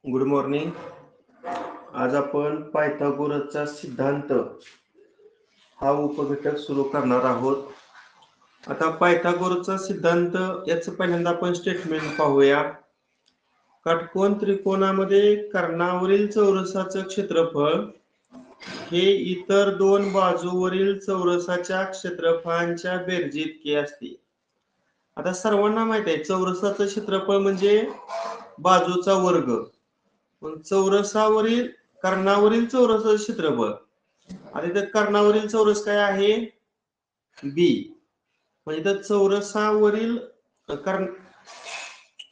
Good morning. आज आपण पायथागोरसचा सिद्धांत हा उपघटक सुरू करणार आहोत. आता पायथागोरसचा सिद्धांत याचं पहिल्यांदा आपण स्टेटमेंट पाहूया. काटकोन त्रिकोणामध्ये कर्णावरील चौरसाचं क्षेत्रफळ हे इतर दोन बाजूवरील चौरसाच्या क्षेत्रफळांच्या बेरजेइतके असते. आता सर्वांना माहित आहे चौरसाचं क्षेत्रफळ म्हणजे बाजूचा वर्ग. चौरसावरील कर्णावरील चौरसाचं क्षेत्रफळ, आता इथं कर्णावरील चौरस काय आहे बी, म्हणजे इथं चौरसावरील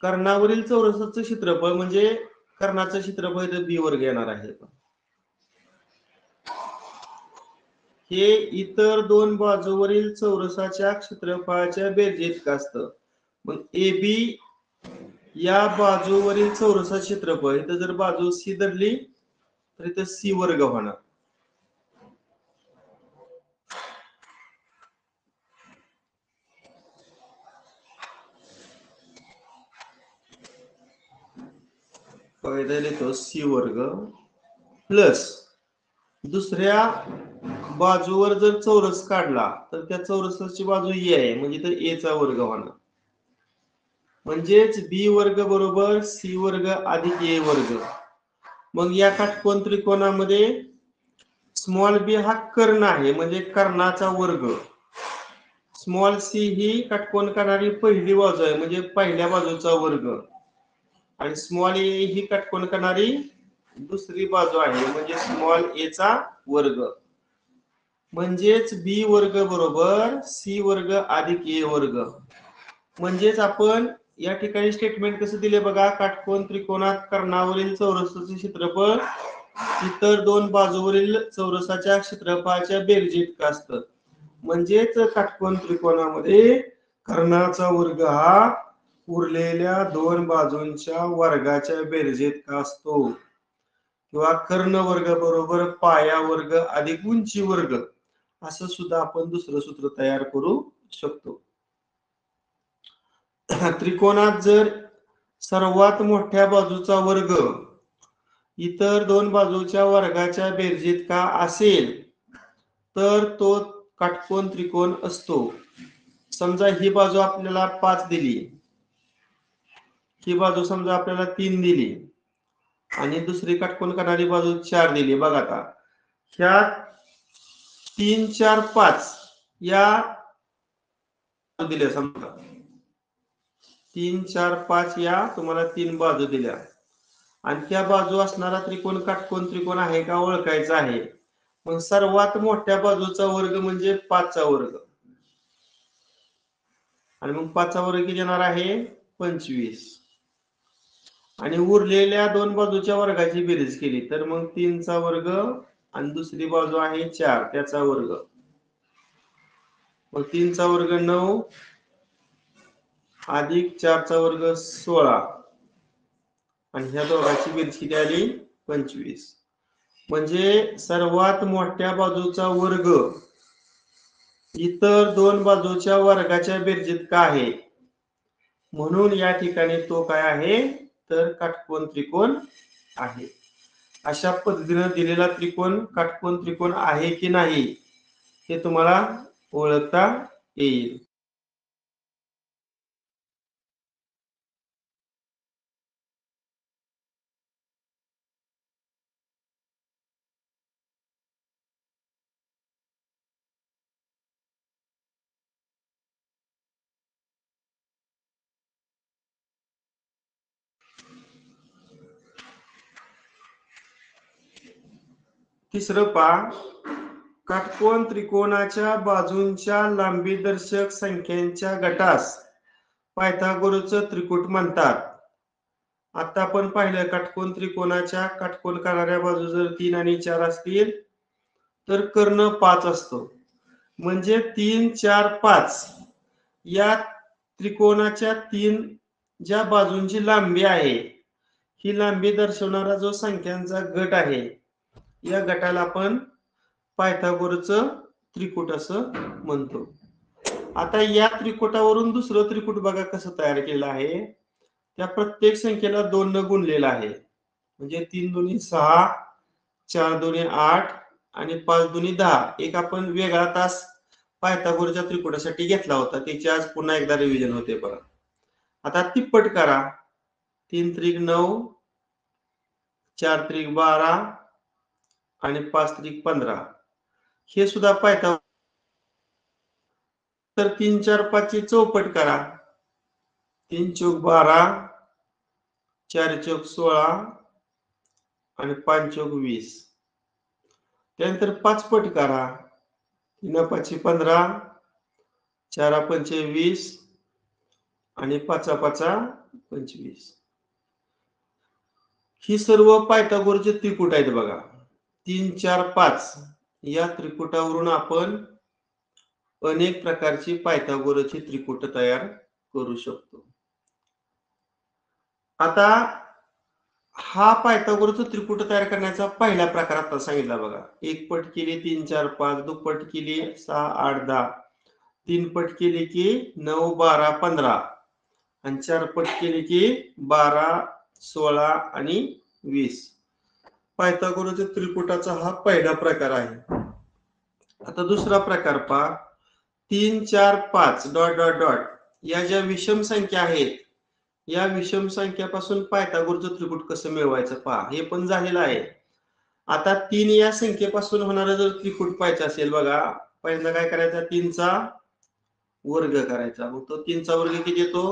कर्णावरील चौरसाचं क्षेत्रफळ म्हणजे कर्णाचं क्षेत्रफळ इथं बी वर्ग येणार आहे. हे इतर दोन बाजूवरील चौरसाच्या क्षेत्रफळाच्या बेरजेइतकं असतं. मग ए बी या बाजूवरील चौरसाचं क्षेत्रफळ, इथं जर बाजू सी धरली तर इथं सी वर्ग होणार. लिहितो सी वर्ग प्लस दुसऱ्या बाजूवर जर चौरस काढला तर त्या चौरसाची बाजू ए आहे, म्हणजे तर ए चा वर्ग होणार. म्हणजेच बी वर्ग बरोबर सी वर्ग अधिक ए वर्ग. मग या काटकोन त्रिकोणामध्ये स्मॉल बी हा कर्ण आहे, म्हणजे कर्णाचा वर्ग. स्मॉल सी ही काटकोन करणारी पहिली बाजू आहे, म्हणजे पहिल्या बाजूचा वर्ग. आणि स्मॉल ए ही काटकोन करणारी दुसरी बाजू आहे, म्हणजे स्मॉल ए चा वर्ग. म्हणजेच बी वर्ग बरोबर सी वर्ग अधिक ए वर्ग. म्हणजेच आपण या ठिकाणी स्टेटमेंट कसं दिले बघा, काटकोन त्रिकोणात कर्णावरील चौरसाचे क्षेत्रफळ इतर दोन बाजूवरील चौरसाच्या क्षेत्रफळाच्या बेरजेइतकं असतं. म्हणजेच काटकोन त्रिकोणामध्ये कर्णाचा वर्ग हा उरलेल्या दोन बाजूंच्या वर्गाच्या बेरजेइतका असतो, किंवा कर्ण वर्ग बरोबर पाया वर्ग अधिक उंची वर्ग, असं सुद्धा आपण दुसरं सूत्र तयार करू शकतो. त्रिकोणात जर सर्वात मोठ्या बाजूचा वर्ग इतर दोन बाजूच्या वर्गाच्या बेरजेइतका असेल तर तो काटकोन त्रिकोण असतो. समजा ही बाजू आपल्याला 5 दिली, ही बाजू समजा आपल्याला 3 दिली आणि दुसरी काटकोन करणारी बाजू 4 दिली. बघा आता ह्या 3, 4, 5 या दिल्या, समजा 3, 4, 5 या तुम्हाला 3 बाजू दिल्या आणि त्या बाजू असणारा त्रिकोण काटकोन त्रिकोण आहे का ओळखायचा आहे. मग सर्वात मोठ्या बाजूचा वर्ग म्हणजे 5 चा वर्ग, आणि मग 5 चा वर्ग किती येणार आहे 25, आणि उरलेल्या दोन बाजूच्या वर्गाची बेरीज केली तर मग 3 चा वर्ग आणि दुसरी बाजू आहे 4 त्याचा वर्ग, मग 3 चा वर्ग 9 अधिक 4 चा वर्ग 16, आणि ह्या दोघांची बेरीज किती आली 25. म्हणजे सर्वात मोठ्या बाजूचा वर्ग इतर दोन बाजूच्या वर्गाच्या बेरजेइतका आहे, म्हणून या ठिकाणी तो काय आहे तर काटकोन त्रिकोण आहे. अशा पद्धतीने दिलेला त्रिकोण काटकोन त्रिकोण आहे की नाही हे तुम्हाला ओळखता येईल. तिसरं पहा, काटकोन त्रिकोणाच्या बाजूंच्या लांबीदर्शक संख्यांच्या गटास पायथागोरसचं त्रिकूट म्हणतात. आता आपण पाहिलं काटकोन त्रिकोणाच्या काटकोन करणाऱ्या बाजू जर 3 आणि 4 असतील तर कर्ण 5 असतो. म्हणजे 3, 4, 5 या त्रिकोणाच्या 3 ज्या बाजूंची लांबी आहे, ही लांबी दर्शवणारा जो संख्यांचा गट आहे, या गटाला आपण पायथागोरसचं त्रिकूट असं म्हणतो. आता या त्रिकुटावरून दुसरं त्रिकूट बघा कसं तयार केलं आहे. त्या प्रत्येक संख्येला 2 न गुणलेला आहे. म्हणजे 3 दुनी 6, 4 दुनी 8 आणि 5 दुनी 10. एक आपण वेगळा तास पायथागोरसच्या त्रिकुटासाठी घेतला होता. त्याची आज पुन्हा एकदा रिव्हिजन होते बघा. आता तिप्पट करा. 3 त्रिक 9, 4 त्रिक 12 आणि 5 त्रिक 15. हे सुद्धा पायथागोरस. तर 3, 4, 5 ची चौपट करा. 3 चौक 12, 4 चौक 16 आणि 5 चौक 20. त्यानंतर 5 पट करा. 3 5 15, 4 5 20 आणि 5 5 25. ही सर्व पायथागोरसचे त्रिकूट आहेत बघा. 3, 4, 5 या त्रिकुटावरून आपण अनेक प्रकारची पायथागोरसची त्रिकूट तयार करू शकतो. आता हा पायथागोरसचं त्रिकूट तयार करण्याचा पहिला प्रकार आता सांगितला बघा. एक पट केली 3, 4, 5, दुप्पट केली 6, 8, 10, 3 पट केली की 9, 12, 15 आणि 4 पट केली की 12, 16 आणि 20. पायथागोरसच्या त्रिकुटाचा हा पहिला प्रकार आहे. आता दुसरा प्रकार पहा. 3, 4, 5 डॉट डॉट डॉट या ज्या विषम संख्या आहेत, या विषम संख्यापासून पायथागोरसचं त्रिकूट कसं मिळवायचं पहा. हे पण झालेलं आहे. आता 3 या संख्येपासून होणारा जर त्रिकूट पाहायचा असेल बघा, पहिल्यांदा काय करायचं, 3 चा वर्ग करायचा. मग तो 3 चा वर्ग किती येतो?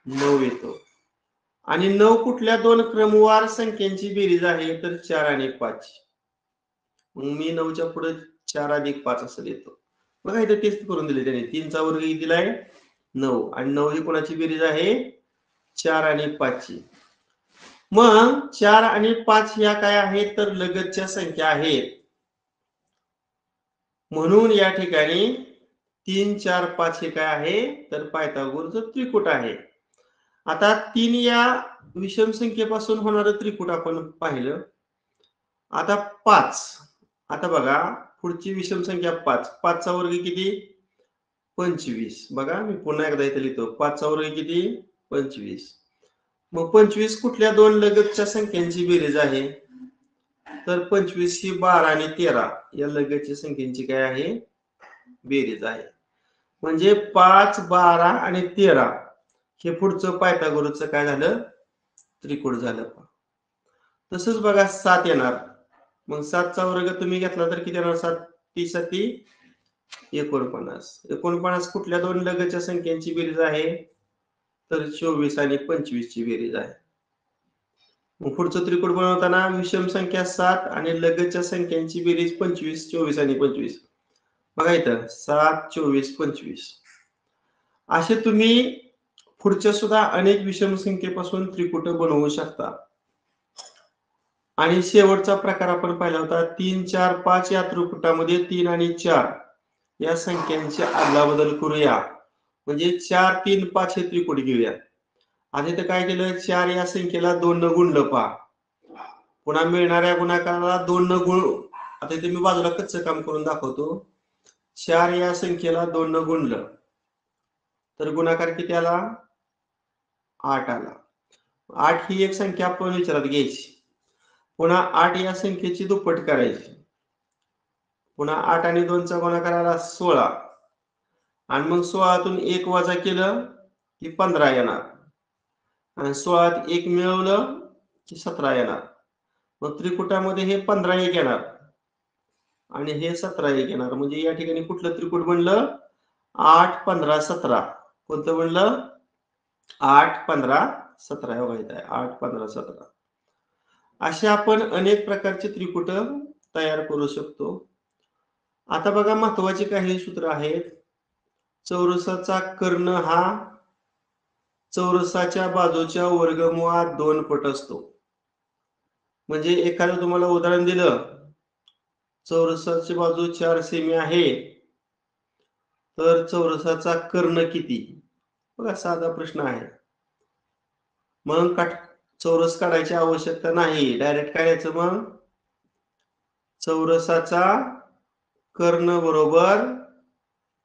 9 येतो. आणि 9 कुठल्या दोन क्रमवार संख्यांची बेरीज आहे तर 4 आणि 5. मग मी 9च्या पुढे 4 अधिक 5 असं देतो. बघा इथे टेस्ट करून दिले त्याने. 3 चा वर्ग किती दिलाय? 9. आणि 9 ही कोणाची बेरीज आहे? 4 आणि 5 ची. मग 4 आणि 5 या काय आहेत तर लगतच्या संख्या आहेत. म्हणून या ठिकाणी 3, 4, 5 हे काय आहे तर पायथागोरसचं त्रिकूट आहे. आता 3 या विषम संख्येपासून होणारं त्रिकूट आपण पाहिलं. आता 5. आता बघा पुढची विषम संख्या 5. 5 चा वर्ग किती? 25. बघा मी पुन्हा एकदा इथे लिहितो. 5 चा वर्ग किती? 25. मग 25 कुठल्या दोन लगतच्या संख्यांची बेरीज आहे तर 25 ही 12 आणि 13 या लगतच्या संख्यांची काय आहे? बेरीज आहे. म्हणजे 5, 12 आणि 13 हे पुढचं पायथागोरसचं काय झालं? त्रिकूट झालं. तसंच बघा 7 येणार. मग 7 चा वर्ग तुम्ही घेतला तर किती येणार? 7 30 49. 49 कुठल्या दोन लगतच्या संख्यांची बेरीज आहे तर 24 आणि 25 ची बेरीज आहे. मग पुढचं त्रिकूट बनवताना विषम संख्या 7 आणि लगतच्या संख्यांची बेरीज 25, 24 आणि 25. बघा इथं 7, 24, 25. असे तुम्ही पुढच्या सुद्धा अनेक विषम संख्येपासून त्रिकूट बनवू शकता. आणि शेवटचा प्रकार आपण पाहिला होता 3, 4, 5 या त्रिकुटामध्ये 3 आणि 4 या संख्यांची अदलाबदल करूया. म्हणजे 4, 3, 5 हे त्रिकूट घेऊया. आधी तर काय केलं, 4 या संख्येला 2 न गुणलं पहा. पुन्हा मिळणाऱ्या गुणाकाराला 2 न गुण. आता इथे मी बाजूला कच्चं काम करून दाखवतो. 4 या संख्येला 2 न गुणलं तर गुणाकार किती आला? 8 आला. 8 ही एक संख्या आपण विचारात घ्यायची. पुन्हा 8 या संख्येची दुप्पट करायची. पुन्हा 8 आणि 2 चा गुणाकार आला 16. आणि मग 16तून 1 वजा केलं की 15 येणार. आणि 16त 1 मिळवलं की 17 येणार. मग त्रिकुटामध्ये हे 15 1 येणार आणि हे 17 1 येणार. म्हणजे या ठिकाणी कुठलं त्रिकूट बनलं? 8, 15, 17. कोणतं बनलं? 8, 15, 17. हे बघा इथं आहे 8, 15, 17. असे आपण अनेक प्रकारचे त्रिकुट तयार करू शकतो. आता बघा महत्वाचे काही सूत्र आहेत. चौरसाचा कर्ण हा चौरसाच्या बाजूच्या वर्गमुळात 2 पट असतो. म्हणजे एखादं तुम्हाला उदाहरण दिलं, चौरसाची बाजू 4 सेमी आहे, तर चौरसाचा कर्ण किती? बघा साधा प्रश्न आहे. मग चौरस काढायची आवश्यकता नाही, डायरेक्ट काढायचं. मग चौरसाचा कर्ण बरोबर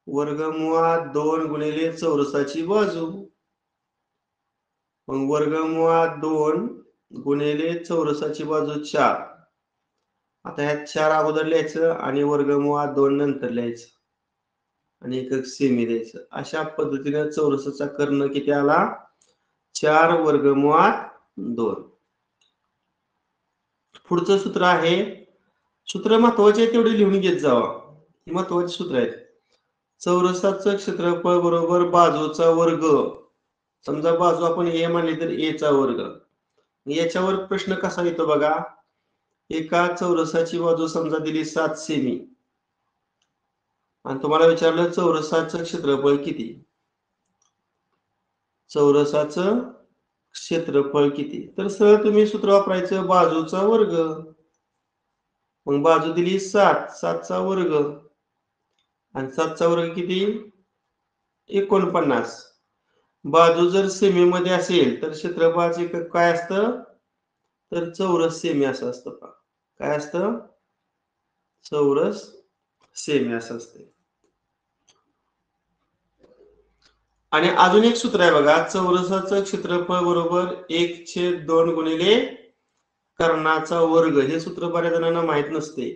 वर्गमुळात 2 गुणिले चौरसाची बाजू. मग वर्गमुळात 2 गुणिले चौरसाची बाजू 4. आता ह्यात 4 अगोदर लिहायचं आणि वर्गमुळात 2 नंतर लिहायचं आणि एक सेमी द्यायचं. अशा पद्धतीने चौरसाचा कर्ण किती आला? 4 वर्गमुळात 2. पुढचं सूत्र आहे, सूत्र महत्वाचे तेवढे लिहून घेत जावा. ही महत्वाची सूत्र आहेत. चौरसाचं क्षेत्रफळ बरोबर बाजूचा वर्ग. समजा बाजू आपण ए मानली तर ए चा वर्ग. याच्यावर प्रश्न कसा येतो बघा. एका चौरसाची बाजू समजा दिली 7 सेमी आणि तुम्हाला विचारलं चौरसाचं क्षेत्रफळ किती. चौरसाचं क्षेत्रफळ किती, तर सरळ तुम्ही सूत्र वापरायचं बाजूचा वर्ग. मग बाजू दिली 7, 7 चा वर्ग आणि 7 चा वर्ग किती? 49. बाजू जर सेमी मध्ये असेल तर क्षेत्रफळाचे काय असतं? तर चौरस सेमी असं असतं. काय असतं? चौरस सेमी असं असते. आणि अजून एक सूत्र आहे बघा, चौरसाचं क्षेत्रफळ बरोबर 1/2 गुणिले कर्णाचा वर्ग. हे सूत्र बऱ्याच जणांना माहित नसते.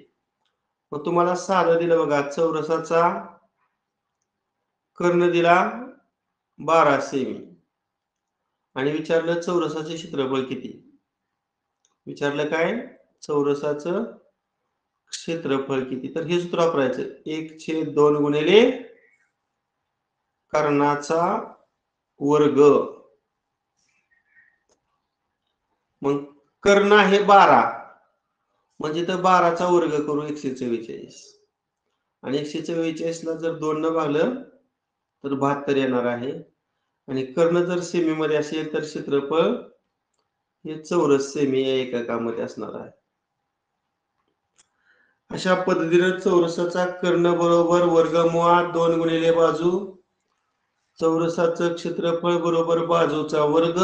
मग तुम्हाला साधं दिलं बघा, चौरसाचा कर्ण दिला 12 सेमी आणि विचारलं चौरसाचे क्षेत्रफळ किती. विचारलं काय? चौरसाचं क्षेत्रफळ किती. तर हे सूत्र वापरायचं 1/2 गुणिले कर्णाचा वर्ग. मग कर्ण आहे 12 म्हणजे तर 12 चा वर्ग करू 144 आणि 144 ला जर 2 न भागलं तर 72 येणार आहे. आणि कर्ण जर सेमी मध्ये असेल तर क्षेत्रफळ हे चौरस सेमी या एककामध्ये असणार आहे. अशा पद्धतीने चौरसाचा कर्ण बरोबर वर्गमुळात 2 गुणिले बाजू. चौरसाचं क्षेत्रफळ बरोबर बाजूचा वर्ग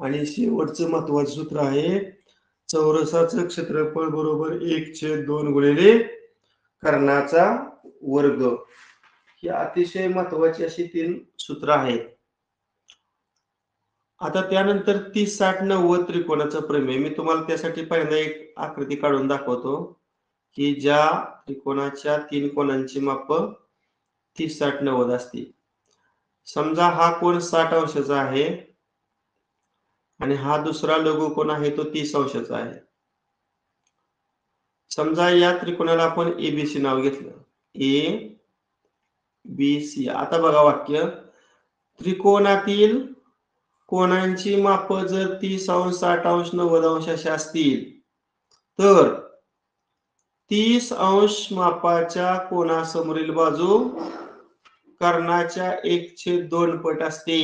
आणि शेवटचं महत्वाचं सूत्र आहे, चौरसाचं क्षेत्रफळ बरोबर 1/2 गुणिले कर्णाचा वर्ग. ही अतिशय महत्वाची अशी 3 सूत्र आहेत. आता त्यानंतर 30, 60, 90 त्रिकोणाचं प्रमेय. मी तुम्हाला त्यासाठी पहिल्यांदा एक आकृती काढून दाखवतो की ज्या त्रिकोणाच्या 3 कोणांची माप 30, 60, 90 असतील. समजा हा कोन 60 अंशाचा आहे आणि हा दुसरा लघुकोन आहे तो 30 अंशाचा आहे. समजा या त्रिकोणाला आपण एबीसी नाव घेतलं. A B C. आता बघा वाक्य, त्रिकोणातील कोणांची माप जर 30 अंश, 60 अंश, 90 अंश अशी असतील तर 30 अंश मापाच्या कोनासमोरील बाजू कर्णाच्या 1/2 पट असते.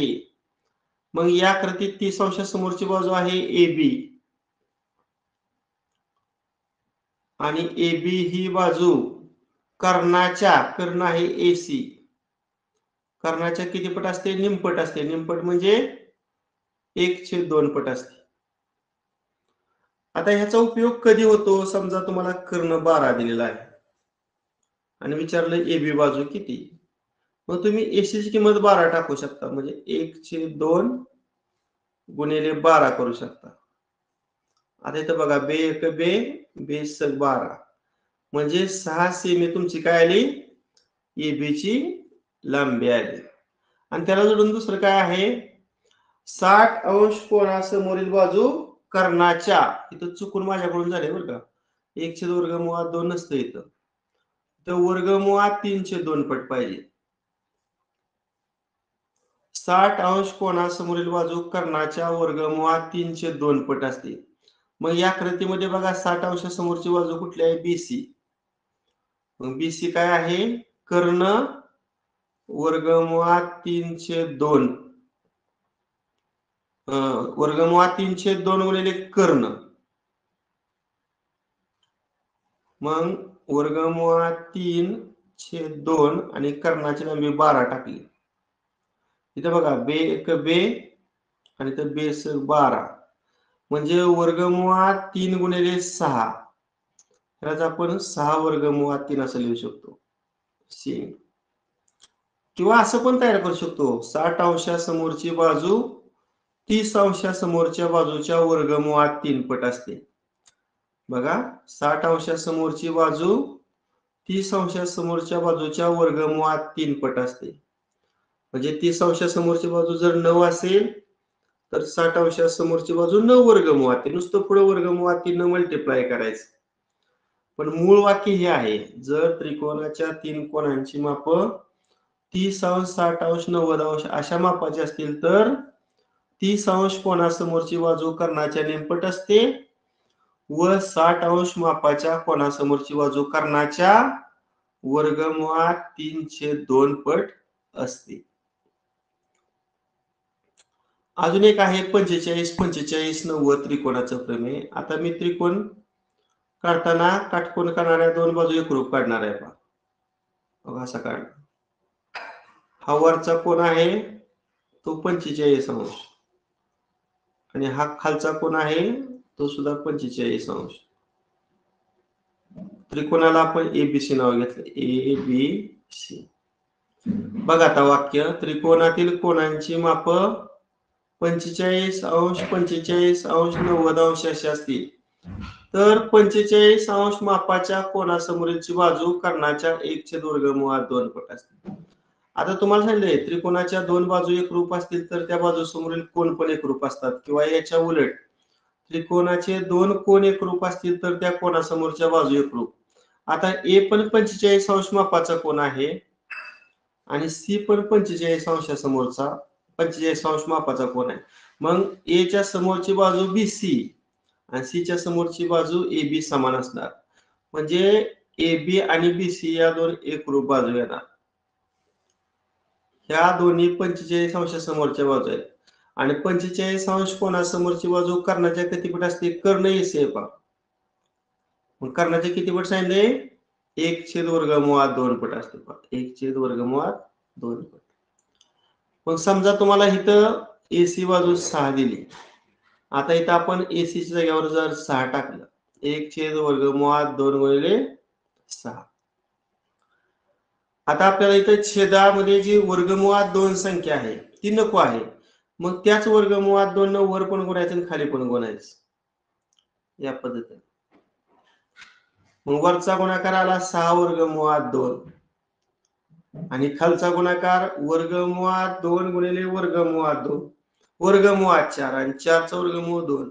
मग या आकृतीत 30 अंशासमोरची बाजू आहे AB आणि AB ही बाजू कर्णाच्या, कर्ण आहे AC, कर्णाच्या किती पट असते? निमपट असते. निमपट म्हणजे 1/2 पट असते. आता ह्याचा उपयोग कधी होतो? समजा तुम्हाला कर्ण 12 दिलेला आहे आणि विचारलं AB बाजू किती. मग तुम्ही AC ची किंमत 12 टाकू शकता, म्हणजे 1/2 गुणिले 12 करू शकता. आता इथं बघा, बे 1 बे, बे 12 म्हणजे 6 सेमी तुमची काय आली? AB ची लांबी आली. आणि त्याला जोडून दुसरं काय आहे? 60 अंश कोनासमोरील बाजू कर्णाच्या, इथं चुकून माझ्याकडून झाले बरं का, 1/2 नसतं इथं, तर वर्गमुळात 3/2 पट पाहिजे. 60 अंश कोनासमोरील बाजू कर्णाच्या वर्गमुळात 3/2 पट असते. मग या आकृतीमध्ये बघा 60 अंशासमोरची बाजू कुठली आहे? BC. मग BC काय आहे? कर्ण वर्गमुळात 3/2 वर्गमुळात 3/2 गुणिले कर्ण. मग वर्गमुळात 3/2 आणि कर्णाची लांबी 12 टाकली. इथे बघा बे आणि तर बेस 12 म्हणजे वर्गमुळात 3 गुणिले 6. त्यालाच आपण 6 वर्गमुळात 3 असं लिहू शकतो. सी. किंवा असं पण तयार करू शकतो, 60 अंशासमोरची बाजू 30 अंशासमोरच्या बाजूच्या वर्गमुळात 3 पट असते. बघा 60 अंशासमोरची बाजू 30 अंशासमोरच्या बाजूच्या वर्गमुळात 3 पट असते. म्हणजे 30 अंशासमोरची बाजू जर 9 असेल तर 60 अंशासमोरची बाजू 9 वर्गमुळात 3. नुसतं पुढे वर्गमुळात 3 न मल्टिप्लाय करायचं. पण मूळ वाक्य हे आहे, जर त्रिकोणाच्या 3 कोनांची माप 30 अंश 60 अंश 90 अंश अशा मापाची असतील तर 30 अंश कोनासमोरची बाजू कर्णाच्या नेमपट असते व 60 अंश मापाच्या कोनासमोरची बाजू कर्णाच्या वर्गमुळात 3/2 पट असते. अजून एक आहे 45 45 90 त्रिकोणाचं प्रमेय. आता मी त्रिकोण काढताना काटकोन करणाऱ्या दोन बाजू एकरूप काढणार आहे. बघा असा काढ. हा वरचा कोन आहे तो 45 अंश आणि हा खालचा कोन आहे तो सुद्धा 45 अंश. त्रिकोणाला आपण ABC नाव घेतलं, ABC. बघा आता वाक्य, त्रिकोणातील कोनांची माप 45 अंश 45 अंश 90 अंश अशी असतील तर 45 अंश मापाच्या कोनासमोरची बाजू कर्णाच्या 1/2 पट असते. आता तुम्हाला सांगितलंय त्रिकोणाच्या दोन बाजू एकरूप असतील तर त्या बाजू समोरील कोन पण एकरूप असतात, किंवा याच्या उलट त्रिकोणाचे दोन कोन एकरूप असतील तर त्या कोनासमोरच्या बाजू एकरूप. आता ए पण 45 अंश मापाचा कोन आहे आणि सी पण 45 अंशासमोरचा 45 अंश मापाचा कोन आहे. मग ए च्या समोरची बाजू BC आणि सी च्या समोरची बाजू AB समान असणार. म्हणजे AB आणि BC या दोन एकरूप बाजू येणार. ह्या दोन्ही 45 अंशासमोरच्या बाजू आहेत आणि 45 अंश कोनासमोरची बाजू कर्णाच्या किती पट असते? कर्ण AC आहे पहा. मग कर्णाचे किती पट सांगितले? 1/2 पट असते पहा. 1/2 पट. मग समजा तुम्हाला इथं AC बाजू 6 दिली. आता इथं आपण AC च्या जागेवर जर 6 टाकलं 1/2 गुणिले 6. आता आपल्याला इथं छेदामध्ये जी वर्गमुळात 2 संख्या आहे ती नको आहे. मग त्याच वर्गमुळात 2 न वर पण गुणायचं आणि खाली पण गुणायचं या पद्धतीने. मग वरचा गुणाकार आला 6/2 आणि खालचा गुणाकार वर्गमुळात 2 गुणिले वर्गमुळात 2 वर्गमुळात 4 आणि 4चा वर्गमूळ 2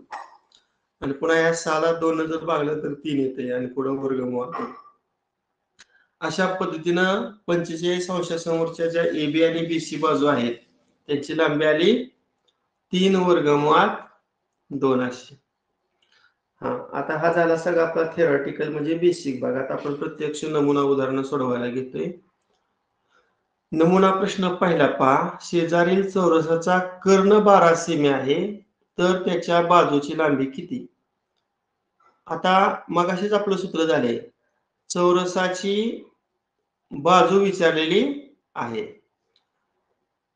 आणि पुन्हा या 6ला 2 ने जर भागलं तर 3 येते आणि पुढे वर्गमुळात 2. अशा पद्धतीनं 45 अंशासमोरच्या ज्या AB आणि BC बाजू आहेत त्यांची लांबी आली 3/2 अशी. आता हा झाला सगळा आपला थेरॉटिकल म्हणजे बेसिक भाग. आता आपण प्रत्यक्ष नमुना उदाहरण सोडवायला घेतोय. नमुना प्रश्न पहिला पहा, शेजारील चौरसाचा कर्ण 12 सेमी आहे तर त्याच्या बाजूची लांबी किती? आता मगाशीच आपलं सूत्र झाले, चौरसाची बाजू विचारलेली आहे.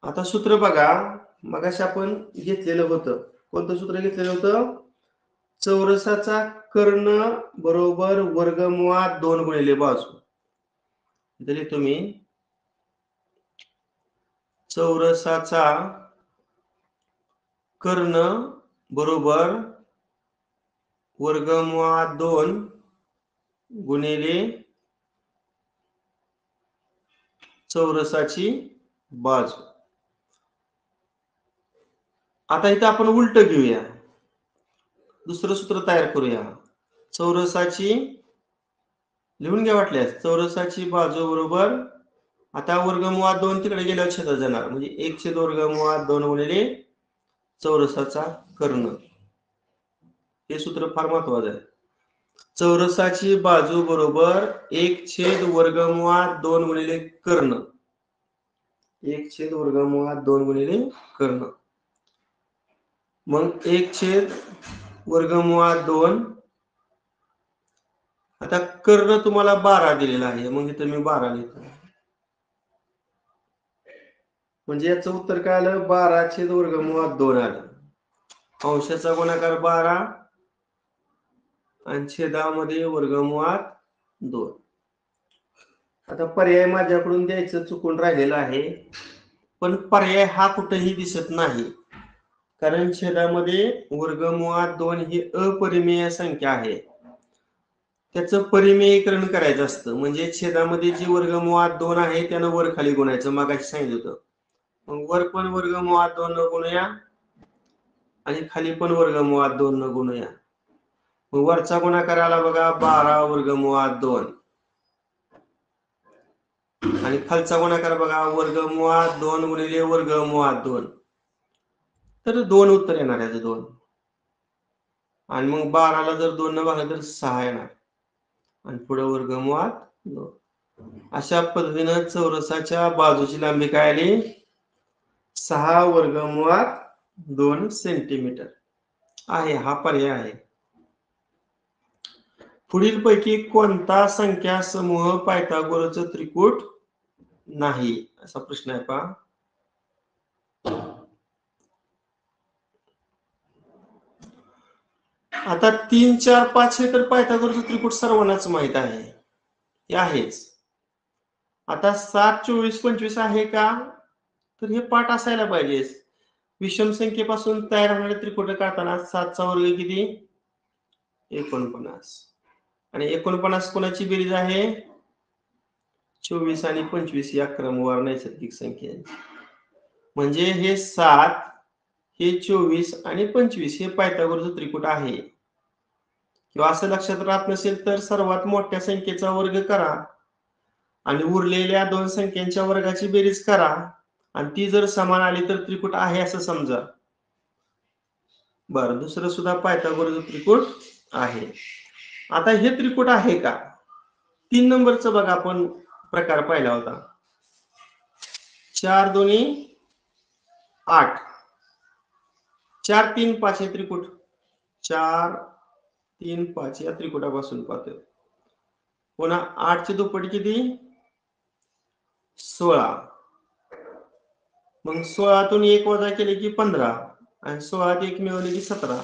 आता सूत्र बघा, मगाशी आपण घेतलेलं होतं. कोणतं सूत्र घेतलेलं होतं? चौरसाचा कर्ण बरोबर वर्गमुळात 2 गुणिले बाजू. तरी तुम्ही चौरसाचा कर्ण बरोबर वर्गमुळात 2 गुणिले चौरसाची बाजू. आता इथं आपण उलट घेऊया, दुसरं सूत्र तयार करूया. चौरसाची लिहून घ्या वाटल्यास, चौरसाची बाजू बरोबर आता वर्गमुळात 2 तिकडे गेल्यावर छेदात जाणार म्हणजे 1/2 गुणिले चौरसाचा कर्ण. हे सूत्र फार महत्वाचं आहे. चौरसाची बाजू बरोबर 1/2 गुणिले कर्ण. 1/2 गुणिले कर्ण. मग 1/2. आता कर्ण तुम्हाला 12 दिलेला आहे, मग इथं मी 12 लिहितो. म्हणजे याचं उत्तर काय आलं? 12/2 आलं. अंशाचा गुणाकार 12 आणि छेदामध्ये वर्गमुळात 2. आता पर्याय माझ्याकडून द्यायचं चुकून राहिलेलं आहे, पण पर्याय हा कुठेही दिसत नाही, कारण छेदामध्ये वर्गमुळात 2 ही अपरिमेय संख्या आहे. त्याचं परिमेयीकरण करायचं असतं, म्हणजे छेदामध्ये जी वर्गमुळात 2 आहे त्यानं वर खाली गुणायचं. मागाशी सांगितलं होतं. मग वर पण वर्गमुळात 2 न गुणूया आणि खाली पण वर्गमुळात 2 न गुणूया. मग वरचा गुणाकार आला बघा 12/2 आणि खालचा गुणाकार बघा वर्गमुळात 2 गुणिले वर्गमुळात 2. तर 2 उत्तर येणार आहे. 2 आणि मग 12ला जर 2 न भागलं तर 6 येणार आणि पुढे वर्गमुळात 2. अशा पद्धतीनं चौरसाच्या बाजूची लांबी काय आली? 6/2 सेंटीमीटर आहे. हा पर्याय आहे. पुढील पैकी कोणता संख्या समूह पायथागोरसचं त्रिकूट नाही? असा प्रश्न आहे पहा. आता 3, 4, 5 हे तर पायथागोरसचं त्रिकूट सर्वांनाच माहित आहे, हे आहेच. आता 7, 24, 25 आहे का? तर हे पाठ असायला पाहिजे. विषम संख्येपासून तयार होणारे त्रिकोट काढताना 7चा वर्ग किती? 49 आणि 49 कोणाची बेरीज आहे? 24 आणि 25 या क्रमवार नैसर्गिक संख्या. म्हणजे हे 7, हे 24 आणि 25 हे पायथागोरसचं त्रिकूट आहे. किंवा असं लक्षात राहत नसेल तर सर्वात मोठ्या संख्येचा वर्ग करा आणि उरलेल्या 2 संख्यांच्या वर्गाची बेरीज करा आणि ती जर समान आली तर त्रिकूट आहे असं समजा. बरं, दुसरं सुद्धा पायथागोरसचं त्रिकूट आहे. आता हे त्रिकूट आहे का? 3 नंबरचं बघा आपण प्रकार पाहिला होता. 4, 2, 8. 4, 3, 5 हे त्रिकूट. 4, 3, 5 या त्रिकुटापासून पाहतोय. पुन्हा 8 ची दुप्पट किती? 16. मग 16तून 1 वजा केले की 15 आणि 16त 1 मिळवले की 17.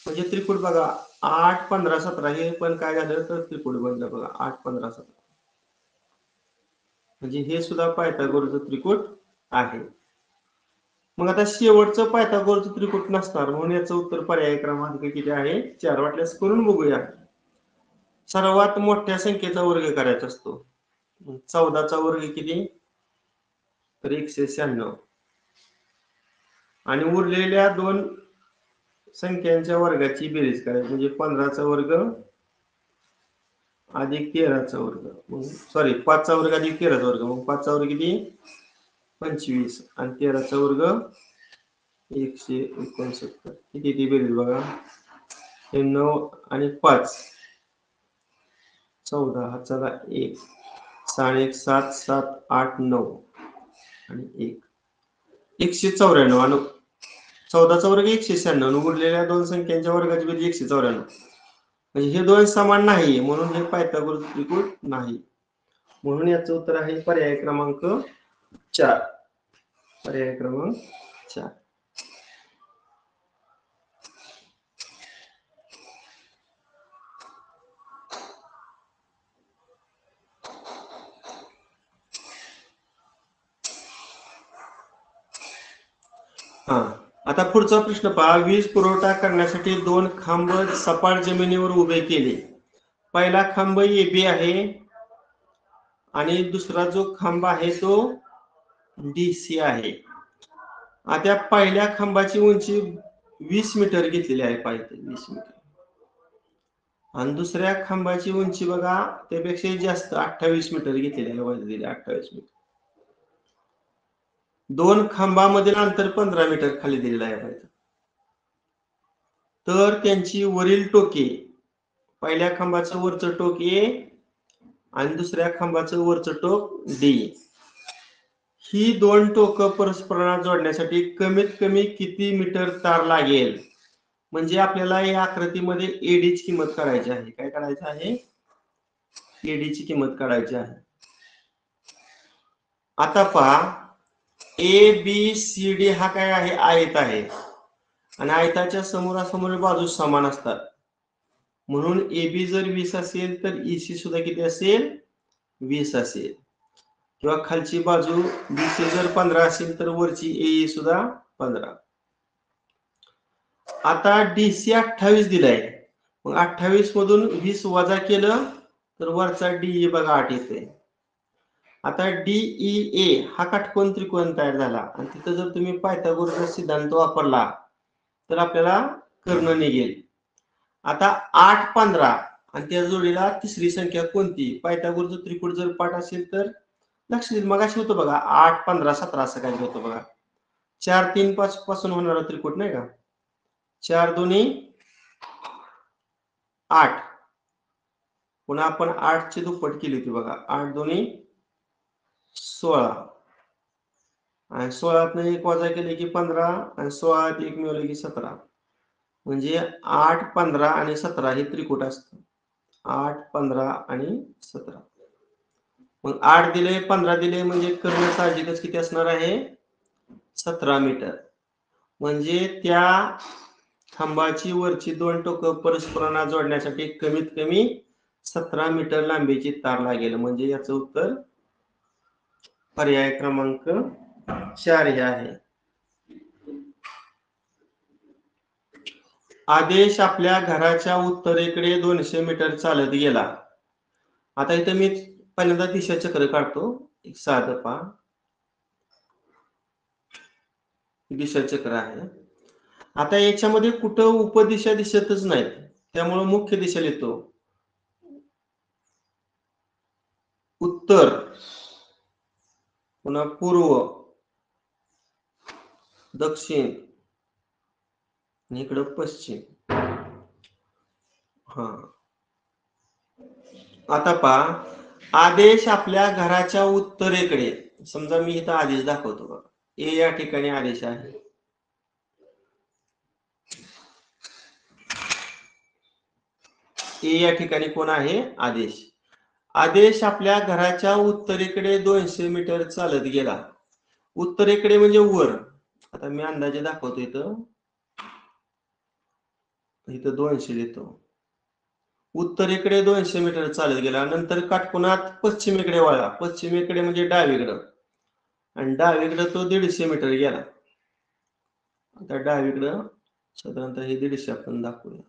म्हणजे त्रिकूट बघा 8, 15, 17 हे पण काय झालं तर त्रिकूट बनलं बघा 8, 15, 17. म्हणजे हे सुद्धा पायथागोरसचं त्रिकूट आहे. मग आता शेवटचं पायथागोरसचं त्रिकूट नसणार, म्हणून याचं उत्तर पर्याय क्रमांक किती आहे? 4. वाटल्यास करून बघूया. सर्वात मोठ्या संख्येचा वर्ग करायचा असतो. 14चा वर्ग किती? तर 196 आणि उरलेल्या 2 संख्यांच्या वर्गाची बेरीज करायची, म्हणजे 15चा वर्ग अधिक 13चा वर्ग. सॉरी 5चा वर्ग अधिक 13चा वर्ग. मग 5चा वर्ग किती? 25 आणि 13चा वर्ग 169. किती ती बेरीज बघा? हे 9 आणि 5 14. हा चला 1 6 1 7 7 8 9 आणि 1 194 आणि 14चा वर्ग 196. उरलेल्या 2 संख्यांच्या वर्गाची बेरीज 194. म्हणजे हे 2 समान नाही, म्हणून हे पायथागोरसचं त्रिकूट नाही. म्हणून याचं उत्तर आहे पर्याय क्रमांक 4. पर्याय क्रमांक 4. हा, आता पुढचा प्रश्न पहा. वीज पुरवठा करण्यासाठी 2 खांब सपाट जमिनीवर उभे केले. पहिला खांब AB आहे आणि दुसरा जो खांब आहे तो DC आहे. आता पहिल्या खांबाची उंची 20 मीटर घेतलेली आहे, पाहिजे 20 मीटर. आणि दुसऱ्या खांबाची उंची बघा त्यापेक्षा जास्त 28 मीटर घेतलेली आहे, पाहिजे 28 मीटर. 2 खांबामधील अंतर 15 मीटर खाली दिलेलं आहे. तर त्यांची वरील टोके, पहिल्या खांबाचं वरचं टोक ए आणि दुसऱ्या खांबाचं वरचं टोक डी, ही दोन टोक परस्परांना जोडण्यासाठी कमीत कमी किती मीटर तार लागेल? म्हणजे आपल्याला या आकृतीमध्ये एडीची किंमत काढायची आहे. काय काढायचं आहे? एडीची किंमत काढायची आहे. आता पहा, ए बी सी डी हा काय आहे? आयत आहे आणि आयताच्या समोरासमोर बाजू समान असतात. म्हणून AB जर 20 असेल तर EC सुद्धा किती असेल? 20 असेल. किंवा खालची बाजू BC जर 15 असेल तर वरची AE सुद्धा 15. आता DC 28 दिलाय, मग 28 मधून 20 वजा केलं तर वरचा DE बघा 8 येते. आता DEA हा काटकोन त्रिकोण तयार झाला आणि तिथं जर तुम्ही पायथागोरसचा सिद्धांत वापरला तर आपल्याला कर्ण निघेल. आता 8, 15 आणि त्या जोडीला तिसरी संख्या कोणती? पायथागोरचं त्रिकोण जर पाठ असेल तर लक्ष देईल. मग अशी होतं बघा, 8, 15, 17 असं काय होतं बघा. 4, 3, 5 पासून होणारा त्रिकोण नाही का? 4 दोन्ही 8, पुन्हा आपण 8 ची दुप्पट केली होती बघा. 8 दोन्ही 16 आणि 16तनं 1 वजा केले की 15 आणि 16त 1 मिळवले की 17. म्हणजे 8, 15 आणि 17 हे त्रिकोण असतं. 8, 15 आणि 17. मग 8 दिले 15 दिले म्हणजे कर्ण साहजिकच किती असणार आहे? 17 मीटर. म्हणजे त्या खांबाची वरची दोन टोक परस्परांना जोडण्यासाठी कमीत कमी 17 मीटर लांबीची तार लागेल. म्हणजे याचं उत्तर पर्याय क्रमांक 4 हे आहे. आदेश आपल्या घराच्या उत्तरेकडे 200 मीटर चालत गेला. आता इथं मी पहिल्यांदा दिशा चक्र काढतो. एक साधं पहा, दिशा चक्र आहे. आता याच्यामध्ये कुठं उपदिशा दिसतच नाहीत, त्यामुळे मुख्य दिशा लिहितो. उत्तर, पुन्हा पूर्व, दक्षिण आणि इकडं पश्चिम. हा, आता पहा, आदेश आपल्या घराच्या उत्तरेकडे, समजा मी इथं आदेश दाखवतो बघा. ए या ठिकाणी आदेश आहे. ए या ठिकाणी कोण आहे? आदेश. आदेश आपल्या घराच्या उत्तरेकडे 200 मीटर चालत गेला. उत्तरेकडे म्हणजे वर. आता मी अंदाजे दाखवतो इथं. इथं 200 लिहितो. उत्तरेकडे 200 मीटर चालत गेला. नंतर काटकोनात पश्चिमेकडे वळला. पश्चिमेकडे म्हणजे डावीकडं. आणि डावीकडे तो 150 मीटर गेला. आता डावीकडं साधारणतः हे 150 आपण दाखवूया.